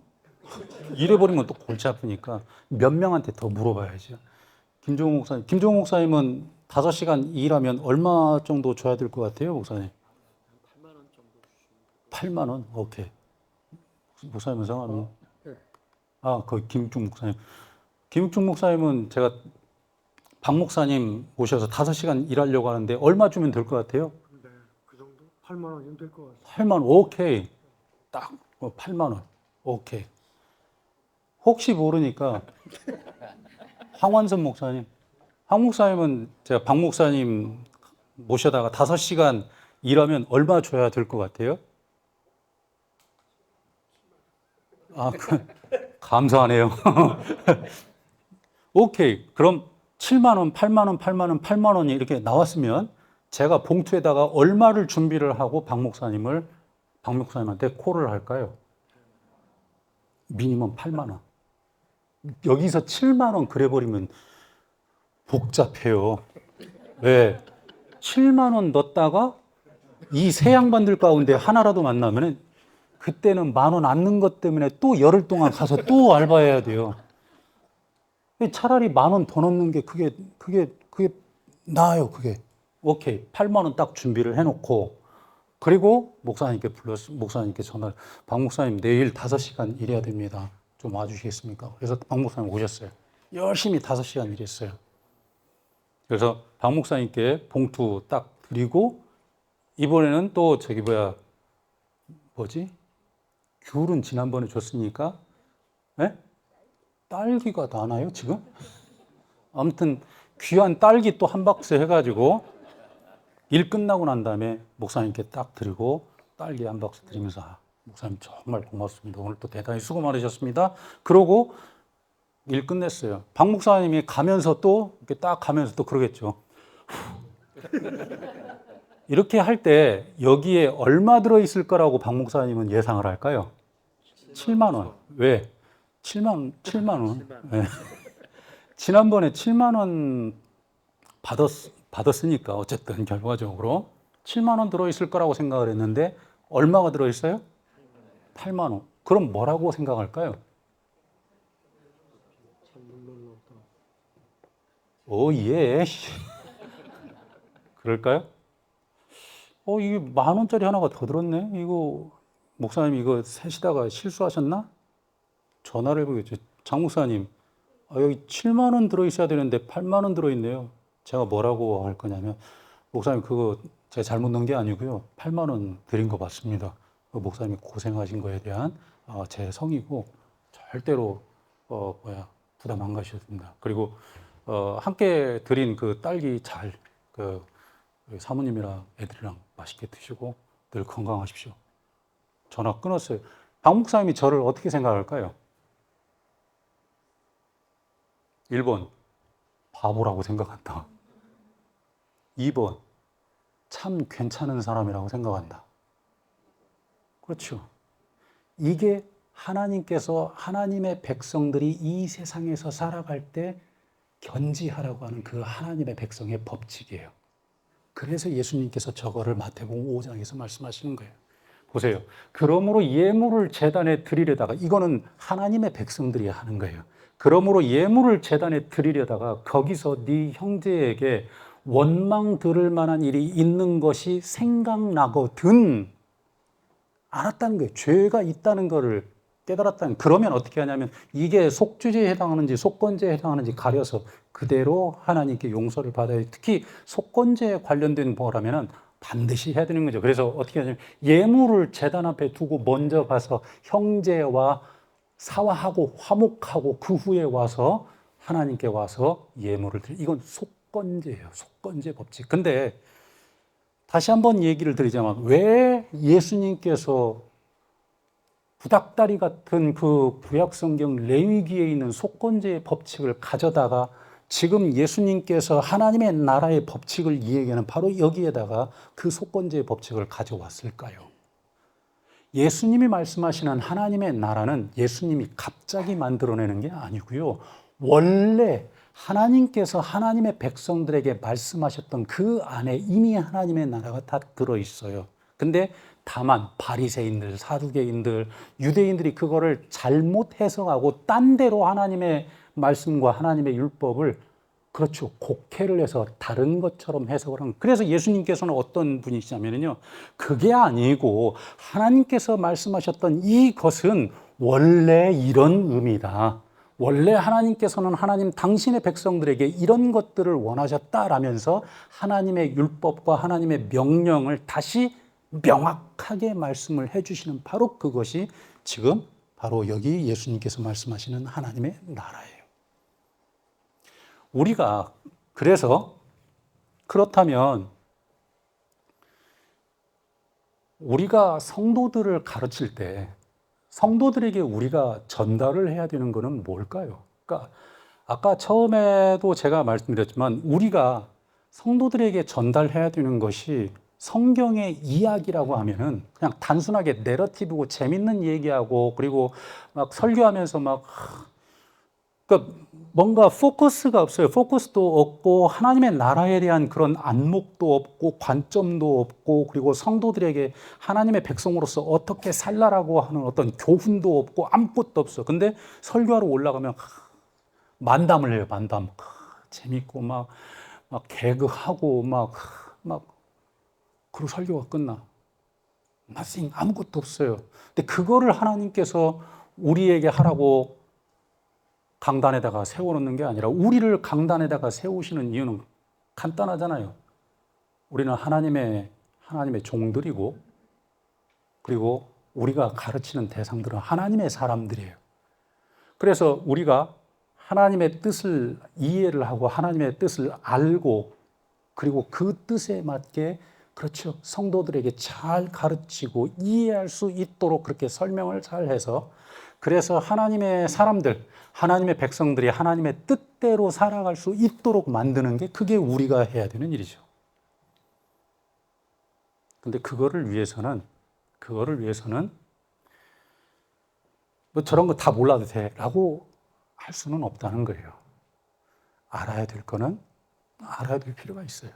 이래버리면 또 골치 아프니까 몇 명한테 더 물어봐야죠. 김종호 목사님은 5시간 일하면 얼마 정도 줘야 될 것 같아요, 목사님? 8만 원 정도 주시면 8만 원? 오케이. 목사님은 성함이? 그 김육중 목사님. 김육중 목사님은 제가 박 목사님 모셔서 5시간 일하려고 하는데 얼마 주면 될 것 같아요? 네, 그 정도? 8만 원이면 될 것 같아요. 8만 원, 오케이. 딱 8만 원, 오케이. 혹시 모르니까 황완선 목사님. 황 목사님은 제가 박 목사님 모셔다가 5시간 일하면 얼마 줘야 될 것 같아요? 감사하네요. 오케이. 그럼 7만 원, 8만 원, 8만 원, 8만 원이 이렇게 나왔으면 제가 봉투에다가 얼마를 준비를 하고 박 목사님한테 콜을 할까요? 미니멈 8만 원. 여기서 7만 원 그래버리면 복잡해요. 왜? 7만 원 넣었다가 이 세 양반들 가운데 하나라도 만나면 그때는 10,000원 안 넣은 것 때문에 또 열흘 동안 가서 또 알바해야 돼요. 차라리 10,000원 더 넣는 게 그게 나아요, 그게. 오케이. 8만 원 딱 준비를 해놓고, 그리고 목사님께 전화를, 박 목사님 내일 5시간 일해야 됩니다. 좀 와주시겠습니까? 그래서 박 목사님 오셨어요. 열심히 5시간 일했어요. 그래서 박 목사님께 봉투 딱 드리고, 이번에는 또 귤은 지난번에 줬으니까, 예? 딸기가 나나요, 지금? 아무튼 귀한 딸기 또 한 박스 해가지고 일 끝나고 난 다음에 목사님께 딱 드리고 딸기 한 박스 드리면서 목사님 정말 고맙습니다. 오늘 또 대단히 수고 많으셨습니다. 그러고 일 끝냈어요. 박 목사님이 가면서 또 이렇게 딱 가면서 또 그러겠죠. 이렇게 할 때 여기에 얼마 들어있을 거라고 박 목사님은 예상을 할까요? 7만 원. 왜? 7만 원. 네. 지난번에 7만 원 받았으니까 어쨌든 결과적으로 7만 원 들어있을 거라고 생각을 했는데 얼마가 들어있어요? 8만 원. 그럼 뭐라고 생각할까요? 오, 예. 그럴까요? 이게 10,000원짜리 하나가 더 들었네? 이거, 목사님 이거 세시다가 실수하셨나? 전화를 해보겠죠. 장 목사님, 여기 7만 원 들어있어야 되는데 8만 원 들어있네요. 제가 뭐라고 할 거냐면, 목사님 그거 제가 잘못 넣은 게 아니고요. 8만 원 드린 거 맞습니다. 목사님이 고생하신 거에 대한 제 성의고, 절대로, 부담 안 가셔도 됩니다. 그리고, 함께 드린 그 딸기 잘, 사모님이랑 애들이랑 맛있게 드시고 늘 건강하십시오. 전화 끊었어요. 박 목사님이 저를 어떻게 생각할까요? 1번, 바보라고 생각한다. 2번, 참 괜찮은 사람이라고 생각한다. 그렇죠. 이게 하나님께서 하나님의 백성들이 이 세상에서 살아갈 때 견지하라고 하는 그 하나님의 백성의 법칙이에요. 그래서 예수님께서 저거를 마태복음 5장에서 말씀하시는 거예요. 보세요. 그러므로 예물을 제단에 드리려다가, 이거는 하나님의 백성들이 하는 거예요. 그러므로 예물을 제단에 드리려다가 거기서 네 형제에게 원망 들을 만한 일이 있는 것이 생각나거든 알았다는 거예요. 죄가 있다는 것을 깨달았다는. 그러면 어떻게 하냐면 이게 속죄제에 해당하는지 속건제에 해당하는지 가려서 그대로 하나님께 용서를 받아야. 특히 속건제에 관련된 거라면 반드시 해야 되는 거죠. 그래서 어떻게 하냐면 예물을 제단 앞에 두고 먼저 가서 형제와 사화하고 화목하고 그 후에 와서 하나님께 와서 예물을 드리. 이건 속건제예요. 속건제 법칙. 근데 다시 한번 얘기를 드리자면 왜 예수님께서 구닥다리 같은 그 구약성경 레위기에 있는 속건제의 법칙을 가져다가 지금 예수님께서 하나님의 나라의 법칙을 이야기하는 바로 여기에다가 그 속건제의 법칙을 가져왔을까요? 예수님이 말씀하시는 하나님의 나라는 예수님이 갑자기 만들어내는 게 아니고요. 원래 하나님께서 하나님의 백성들에게 말씀하셨던 그 안에 이미 하나님의 나라가 다 들어있어요. 근데 다만 바리새인들, 사두개인들, 유대인들이 그거를 잘못 해석하고 딴 데로 하나님의 말씀과 하나님의 율법을 그렇죠. 곡해를 해서 다른 것처럼 해석을 하는. 그래서 예수님께서는 어떤 분이시냐면요. 그게 아니고 하나님께서 말씀하셨던 이것은 원래 이런 의미다. 원래 하나님께서는 하나님 당신의 백성들에게 이런 것들을 원하셨다라면서 하나님의 율법과 하나님의 명령을 다시 명확하게 말씀을 해주시는 바로 그것이 지금 바로 여기 예수님께서 말씀하시는 하나님의 나라예요. 우리가 그래서 그렇다면 우리가 성도들을 가르칠 때 성도들에게 우리가 전달을 해야 되는 것은 뭘까요? 그러니까 아까 처음에도 제가 말씀드렸지만 우리가 성도들에게 전달해야 되는 것이 성경의 이야기라고 하면은 그냥 단순하게 내러티브고 재밌는 얘기하고 그리고 막 설교하면서 막 그러니까 뭔가 포커스가 없어요. 포커스도 없고 하나님의 나라에 대한 그런 안목도 없고 관점도 없고 그리고 성도들에게 하나님의 백성으로서 어떻게 살라라고 하는 어떤 교훈도 없고 아무것도 없어. 근데 설교하러 올라가면 만담을 해요. 만담. 재밌고 막 개그하고 막 그리고 설교가 끝나. nothing, 아무것도 없어요. 근데 그거를 하나님께서 우리에게 하라고 강단에다가 세워놓는 게 아니라 우리를 강단에다가 세우시는 이유는 간단하잖아요. 우리는 하나님의 종들이고 그리고 우리가 가르치는 대상들은 하나님의 사람들이에요. 그래서 우리가 하나님의 뜻을 이해를 하고 하나님의 뜻을 알고 그리고 그 뜻에 맞게 그렇죠. 성도들에게 잘 가르치고 이해할 수 있도록 그렇게 설명을 잘 해서 그래서 하나님의 사람들, 하나님의 백성들이 하나님의 뜻대로 살아갈 수 있도록 만드는 게 그게 우리가 해야 되는 일이죠. 근데 그거를 위해서는 뭐 저런 거 다 몰라도 돼라고 할 수는 없다는 거예요. 알아야 될 거는 알아야 될 필요가 있어요.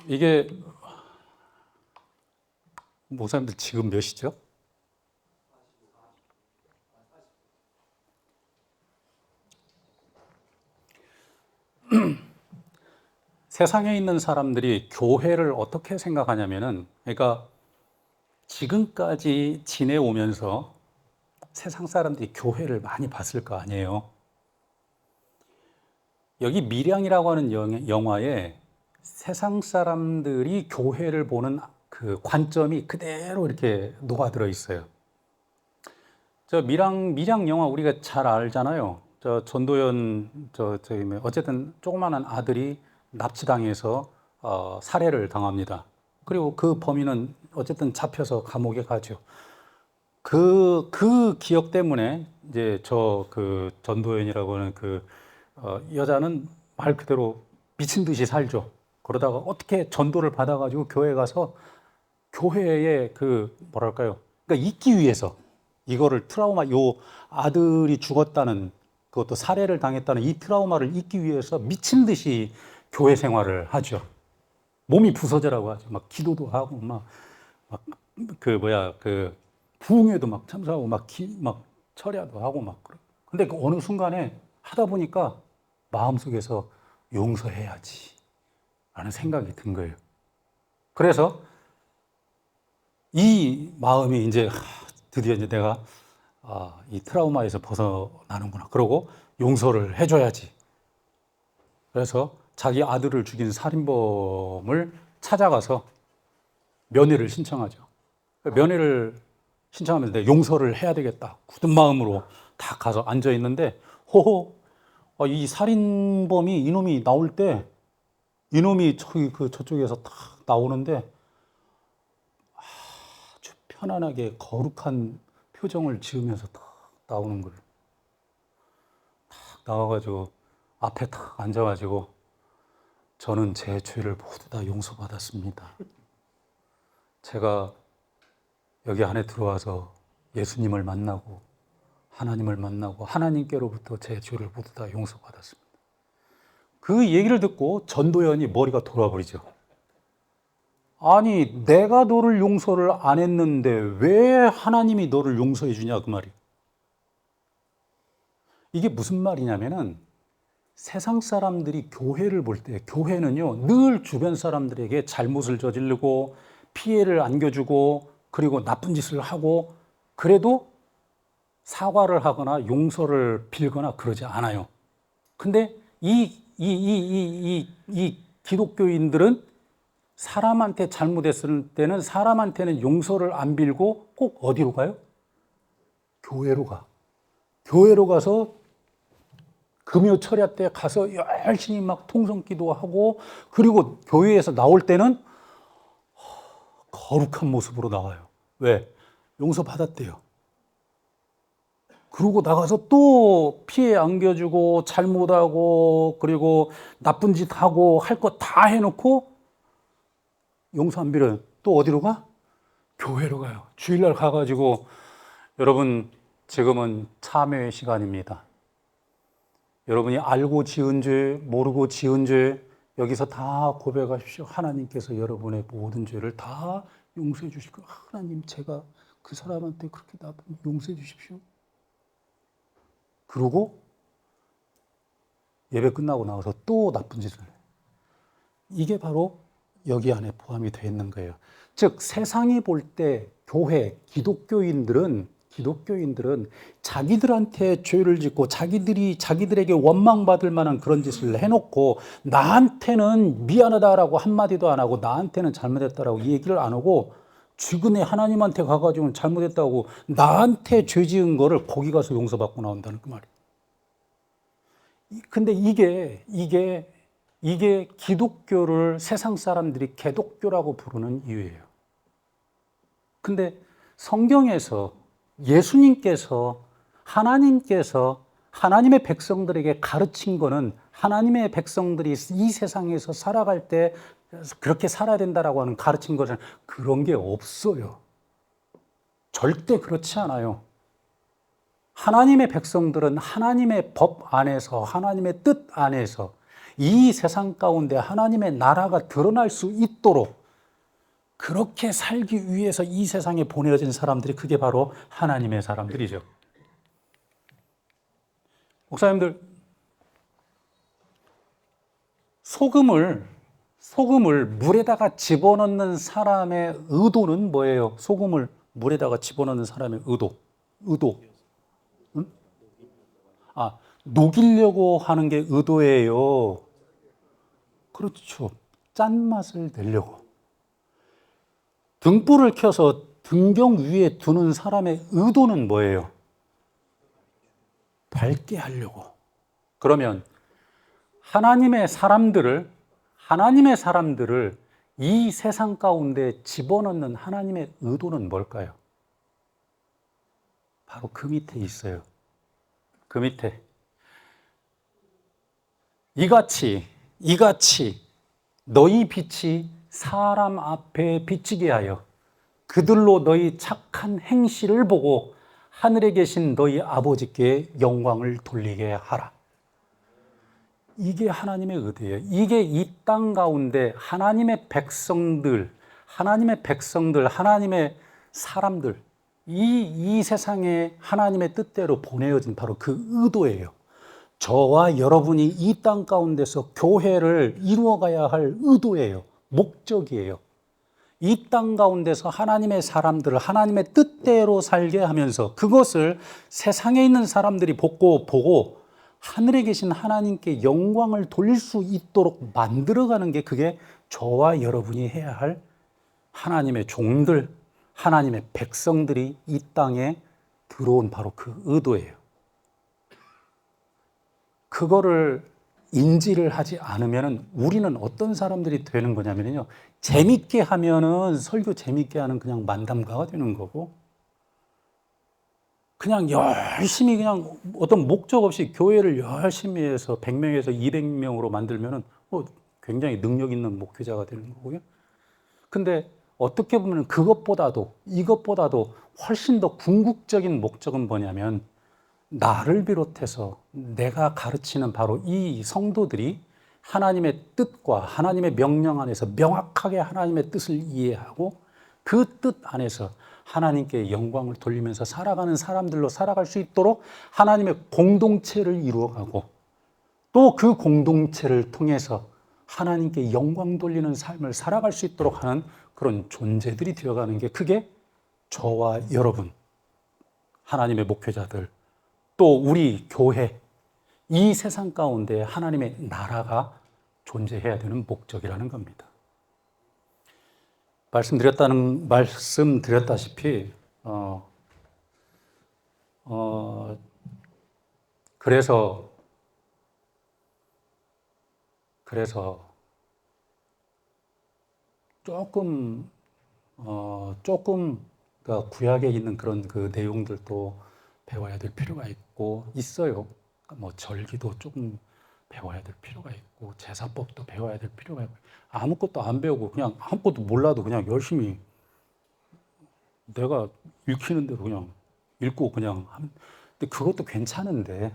이게 목사님들 지금 몇 시죠? 세상에 있는 사람들이 교회를 어떻게 생각하냐면은, 그러니까 지금까지 지내오면서 세상 사람들이 교회를 많이 봤을 거 아니에요. 여기 밀양이라고 하는 영화에 세상 사람들이 교회를 보는 그 관점이 그대로 이렇게 녹아들어 있어요. 저 밀양 영화 우리가 잘 알잖아요. 저 전도연 어쨌든 조그마한 아들이 납치당해서 살해를 당합니다. 그리고 그 범인은 어쨌든 잡혀서 감옥에 가죠. 그 기억 때문에 이제 그 전도연이라고 하는 여자는 말 그대로 미친 듯이 살죠. 그러다가 어떻게 전도를 받아가지고 교회 가서 교회에 뭐랄까요. 그러니까 있기 위해서 이거를 요 아들이 죽었다는 그것도 살해를 당했다는 이 트라우마를 잊기 위해서 미친 듯이 교회 생활을 하죠. 몸이 부서져라고 하죠. 막 기도도 하고 부흥회도 막 참석하고 막 철야도 하고 막 그러. 근데 어느 순간에 하다 보니까 마음속에서 용서해야지 라는 생각이 든 거예요. 그래서 이 마음이 이제 드디어 이제 내가 이 트라우마에서 벗어나는구나. 그러고 용서를 해줘야지. 그래서 자기 아들을 죽인 살인범을 찾아가서 면회를 신청하죠. 면회를 신청하면서 내가 용서를 해야 되겠다. 굳은 마음으로 다 가서 앉아 있는데 이 살인범이 이놈이 나올 때 이놈이 저쪽에서 딱 나오는데 아주 편안하게 거룩한 표정을 지으면서 딱 나오는 거예요. 딱 나와가지고 앞에 딱 앉아가지고 저는 제 죄를 모두 다 용서받았습니다. 제가 여기 안에 들어와서 예수님을 만나고 하나님을 만나고 하나님께로부터 제 죄를 모두 다 용서받았습니다. 그 얘기를 듣고 전도연이 머리가 돌아버리죠. 아니 내가 너를 용서를 안 했는데 왜 하나님이 너를 용서해 주냐 그 말이에요. 이게 무슨 말이냐면은 세상 사람들이 교회를 볼 때 교회는요 늘 주변 사람들에게 잘못을 저지르고 피해를 안겨주고 그리고 나쁜 짓을 하고 그래도 사과를 하거나 용서를 빌거나 그러지 않아요. 근데 이 기독교인들은 사람한테 잘못했을 때는 사람한테는 용서를 안 빌고 꼭 어디로 가요? 교회로 가. 교회로 가서 금요 철야 때 가서 열심히 막 통성기도 하고 그리고 교회에서 나올 때는 거룩한 모습으로 나와요. 왜? 용서받았대요. 그러고 나가서 또 피해 안겨주고 잘못하고 그리고 나쁜 짓 하고 할 거 다 해놓고 용서 안 빌어요. 또 어디로 가? 교회로 가요. 주일날 가가지고 여러분 지금은 참회의 시간입니다. 여러분이 알고 지은 죄, 모르고 지은 죄 여기서 다 고백하십시오. 하나님께서 여러분의 모든 죄를 다 용서해 주실 거예요. 하나님 제가 그 사람한테 그렇게 나쁜 용서해 주십시오. 그러고 예배 끝나고 나와서 또 나쁜 짓을 해요. 이게 바로 여기 안에 포함이 되어 있는 거예요. 즉 세상이 볼 때 교회, 기독교인들은 기독교인들은 자기들한테 죄를 짓고 자기들에게 원망받을 만한 그런 짓을 해놓고 나한테는 미안하다라고 한마디도 안 하고 나한테는 잘못했다라고 이 얘기를 안 하고 주근에 하나님한테 가가지고 잘못했다고 나한테 죄 지은 거를 거기 가서 용서받고 나온다는 그 말이에요. 근데 이게 기독교를 세상 사람들이 개독교라고 부르는 이유예요. 근데 성경에서 예수님께서 하나님께서 하나님의 백성들에게 가르친 거는 하나님의 백성들이 이 세상에서 살아갈 때 그렇게 살아야 된다라고 하는 가르친 것은 그런 게 없어요. 절대 그렇지 않아요. 하나님의 백성들은 하나님의 법 안에서 하나님의 뜻 안에서 이 세상 가운데 하나님의 나라가 드러날 수 있도록 그렇게 살기 위해서 이 세상에 보내어진 사람들이 그게 바로 하나님의 사람들이죠. 목사님들, 소금을 물에다가 집어넣는 사람의 의도는 뭐예요? 소금을 물에다가 집어넣는 사람의 의도. 응? 녹이려고 하는 게 의도예요. 그렇죠. 짠맛을 내려고. 등불을 켜서 등경 위에 두는 사람의 의도는 뭐예요? 밝게 하려고. 그러면 하나님의 사람들을 이 세상 가운데 집어넣는 하나님의 의도는 뭘까요? 바로 그 밑에 있어요. 그 밑에. 이같이 너희 빛이 사람 앞에 비치게 하여 그들로 너희 착한 행실을 보고 하늘에 계신 너희 아버지께 영광을 돌리게 하라. 이게 하나님의 의도예요. 이게 이 땅 가운데 하나님의 백성들, 하나님의 사람들, 이 세상에 하나님의 뜻대로 보내어진 바로 그 의도예요. 저와 여러분이 이 땅 가운데서 교회를 이루어가야 할 의도예요. 목적이에요. 이 땅 가운데서 하나님의 사람들을 하나님의 뜻대로 살게 하면서 그것을 세상에 있는 사람들이 보고 하늘에 계신 하나님께 영광을 돌릴 수 있도록 만들어가는 게 그게 저와 여러분이 해야 할 하나님의 종들, 하나님의 백성들이 이 땅에 들어온 바로 그 의도예요. 그거를 인지를 하지 않으면 우리는 어떤 사람들이 되는 거냐면요. 재밌게 하면은 설교 재밌게 하는 그냥 만담가가 되는 거고, 그냥 열심히 그냥 어떤 목적 없이 교회를 열심히 해서 100명에서 200명으로 만들면은 굉장히 능력 있는 목회자가 되는 거고요. 근데 어떻게 보면 이것보다도 훨씬 더 궁극적인 목적은 뭐냐면 나를 비롯해서 내가 가르치는 바로 이 성도들이 하나님의 뜻과 하나님의 명령 안에서 명확하게 하나님의 뜻을 이해하고 그 뜻 안에서 하나님께 영광을 돌리면서 살아가는 사람들로 살아갈 수 있도록 하나님의 공동체를 이루어가고 또 그 공동체를 통해서 하나님께 영광 돌리는 삶을 살아갈 수 있도록 하는 그런 존재들이 되어가는 게 그게 저와 여러분, 하나님의 목회자들, 또 우리 교회, 이 세상 가운데 하나님의 나라가 존재해야 되는 목적이라는 겁니다. 말씀드렸다시피 그래서 조금 그러니까 구약에 있는 그런 그 내용들도 배워야 될 필요가 있어요. 뭐 절기도 조금 배워야 될 필요가 있고 제사법도 배워야 될 필요가 있고 아무것도 안 배우고 그냥 아무것도 몰라도 그냥 열심히 내가 읽히는 대로 그냥 읽고 그냥 하면 근데 그것도 괜찮은데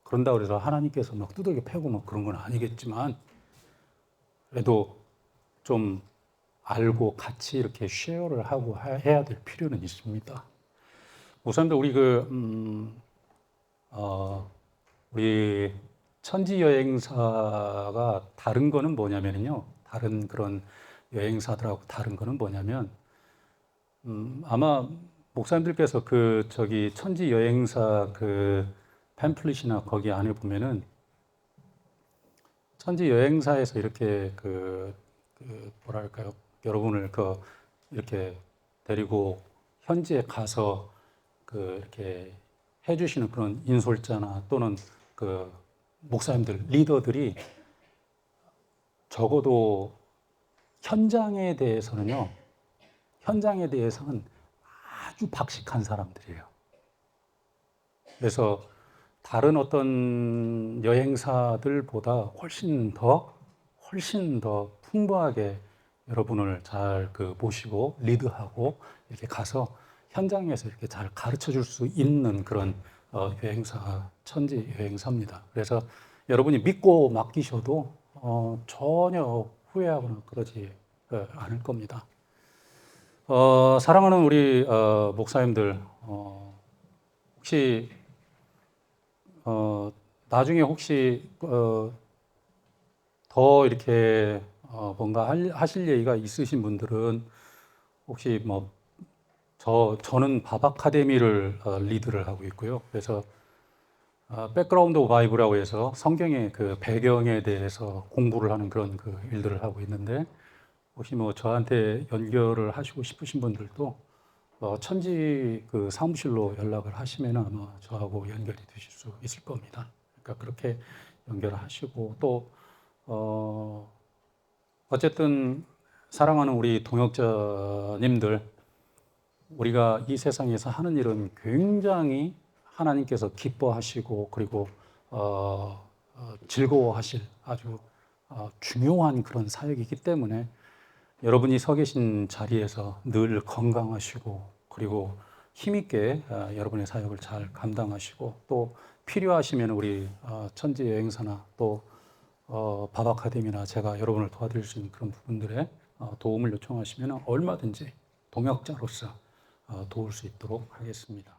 그런다고 해서 하나님께서 막 두들겨 패고 뭐 그런 건 아니겠지만 그래도 좀 알고 같이 이렇게 쉐어를 하고 해야 될 필요는 있습니다. 목사님들 우리 천지 여행사가 다른 거는 뭐냐면요. 다른 그런 여행사들하고 다른 거는 뭐냐면 아마 목사님들께서 그 저기 천지 여행사 그 팸플릿이나 거기 안에 보면은 천지 여행사에서 이렇게 그 뭐랄까요, 여러분을 이렇게 데리고 현지에 가서 이렇게 해주시는 그런 인솔자나 또는 그 목사님들, 리더들이 적어도 현장에 대해서는 아주 박식한 사람들이에요. 그래서 다른 어떤 여행사들보다 훨씬 더 풍부하게 여러분을 잘 모시고 리드하고 이렇게 가서 현장에서 이렇게 잘 가르쳐 줄 수 있는 그런 천지 여행사입니다. 그래서 여러분이 믿고 맡기셔도 전혀 후회하거나 그러지 않을 겁니다. 사랑하는 우리 목사님들, 혹시 나중에 혹시 더 이렇게 뭔가 하실 얘기가 있으신 분들은 혹시 뭐 저는 밥 아카데미를 리드를 하고 있고요. 그래서 백그라운드 바이브라고 해서 성경의 그 배경에 대해서 공부를 하는 그런 일들을 하고 있는데, 혹시 뭐 저한테 연결을 하시고 싶으신 분들도 천지 사무실로 연락을 하시면 아마 저하고 연결이 되실 수 있을 겁니다. 그러니까 그렇게 연결하시고 또 어쨌든 사랑하는 우리 동역자님들, 우리가 이 세상에서 하는 일은 굉장히 하나님께서 기뻐하시고 그리고 즐거워하실 아주 중요한 그런 사역이기 때문에 여러분이 서 계신 자리에서 늘 건강하시고 그리고 힘있게 여러분의 사역을 잘 감당하시고, 또 필요하시면 우리 천지 여행사나 또 밥 아카데미나 제가 여러분을 도와드릴 수 있는 그런 부분들에 도움을 요청하시면 얼마든지 동역자로서 도울 수 있도록 하겠습니다.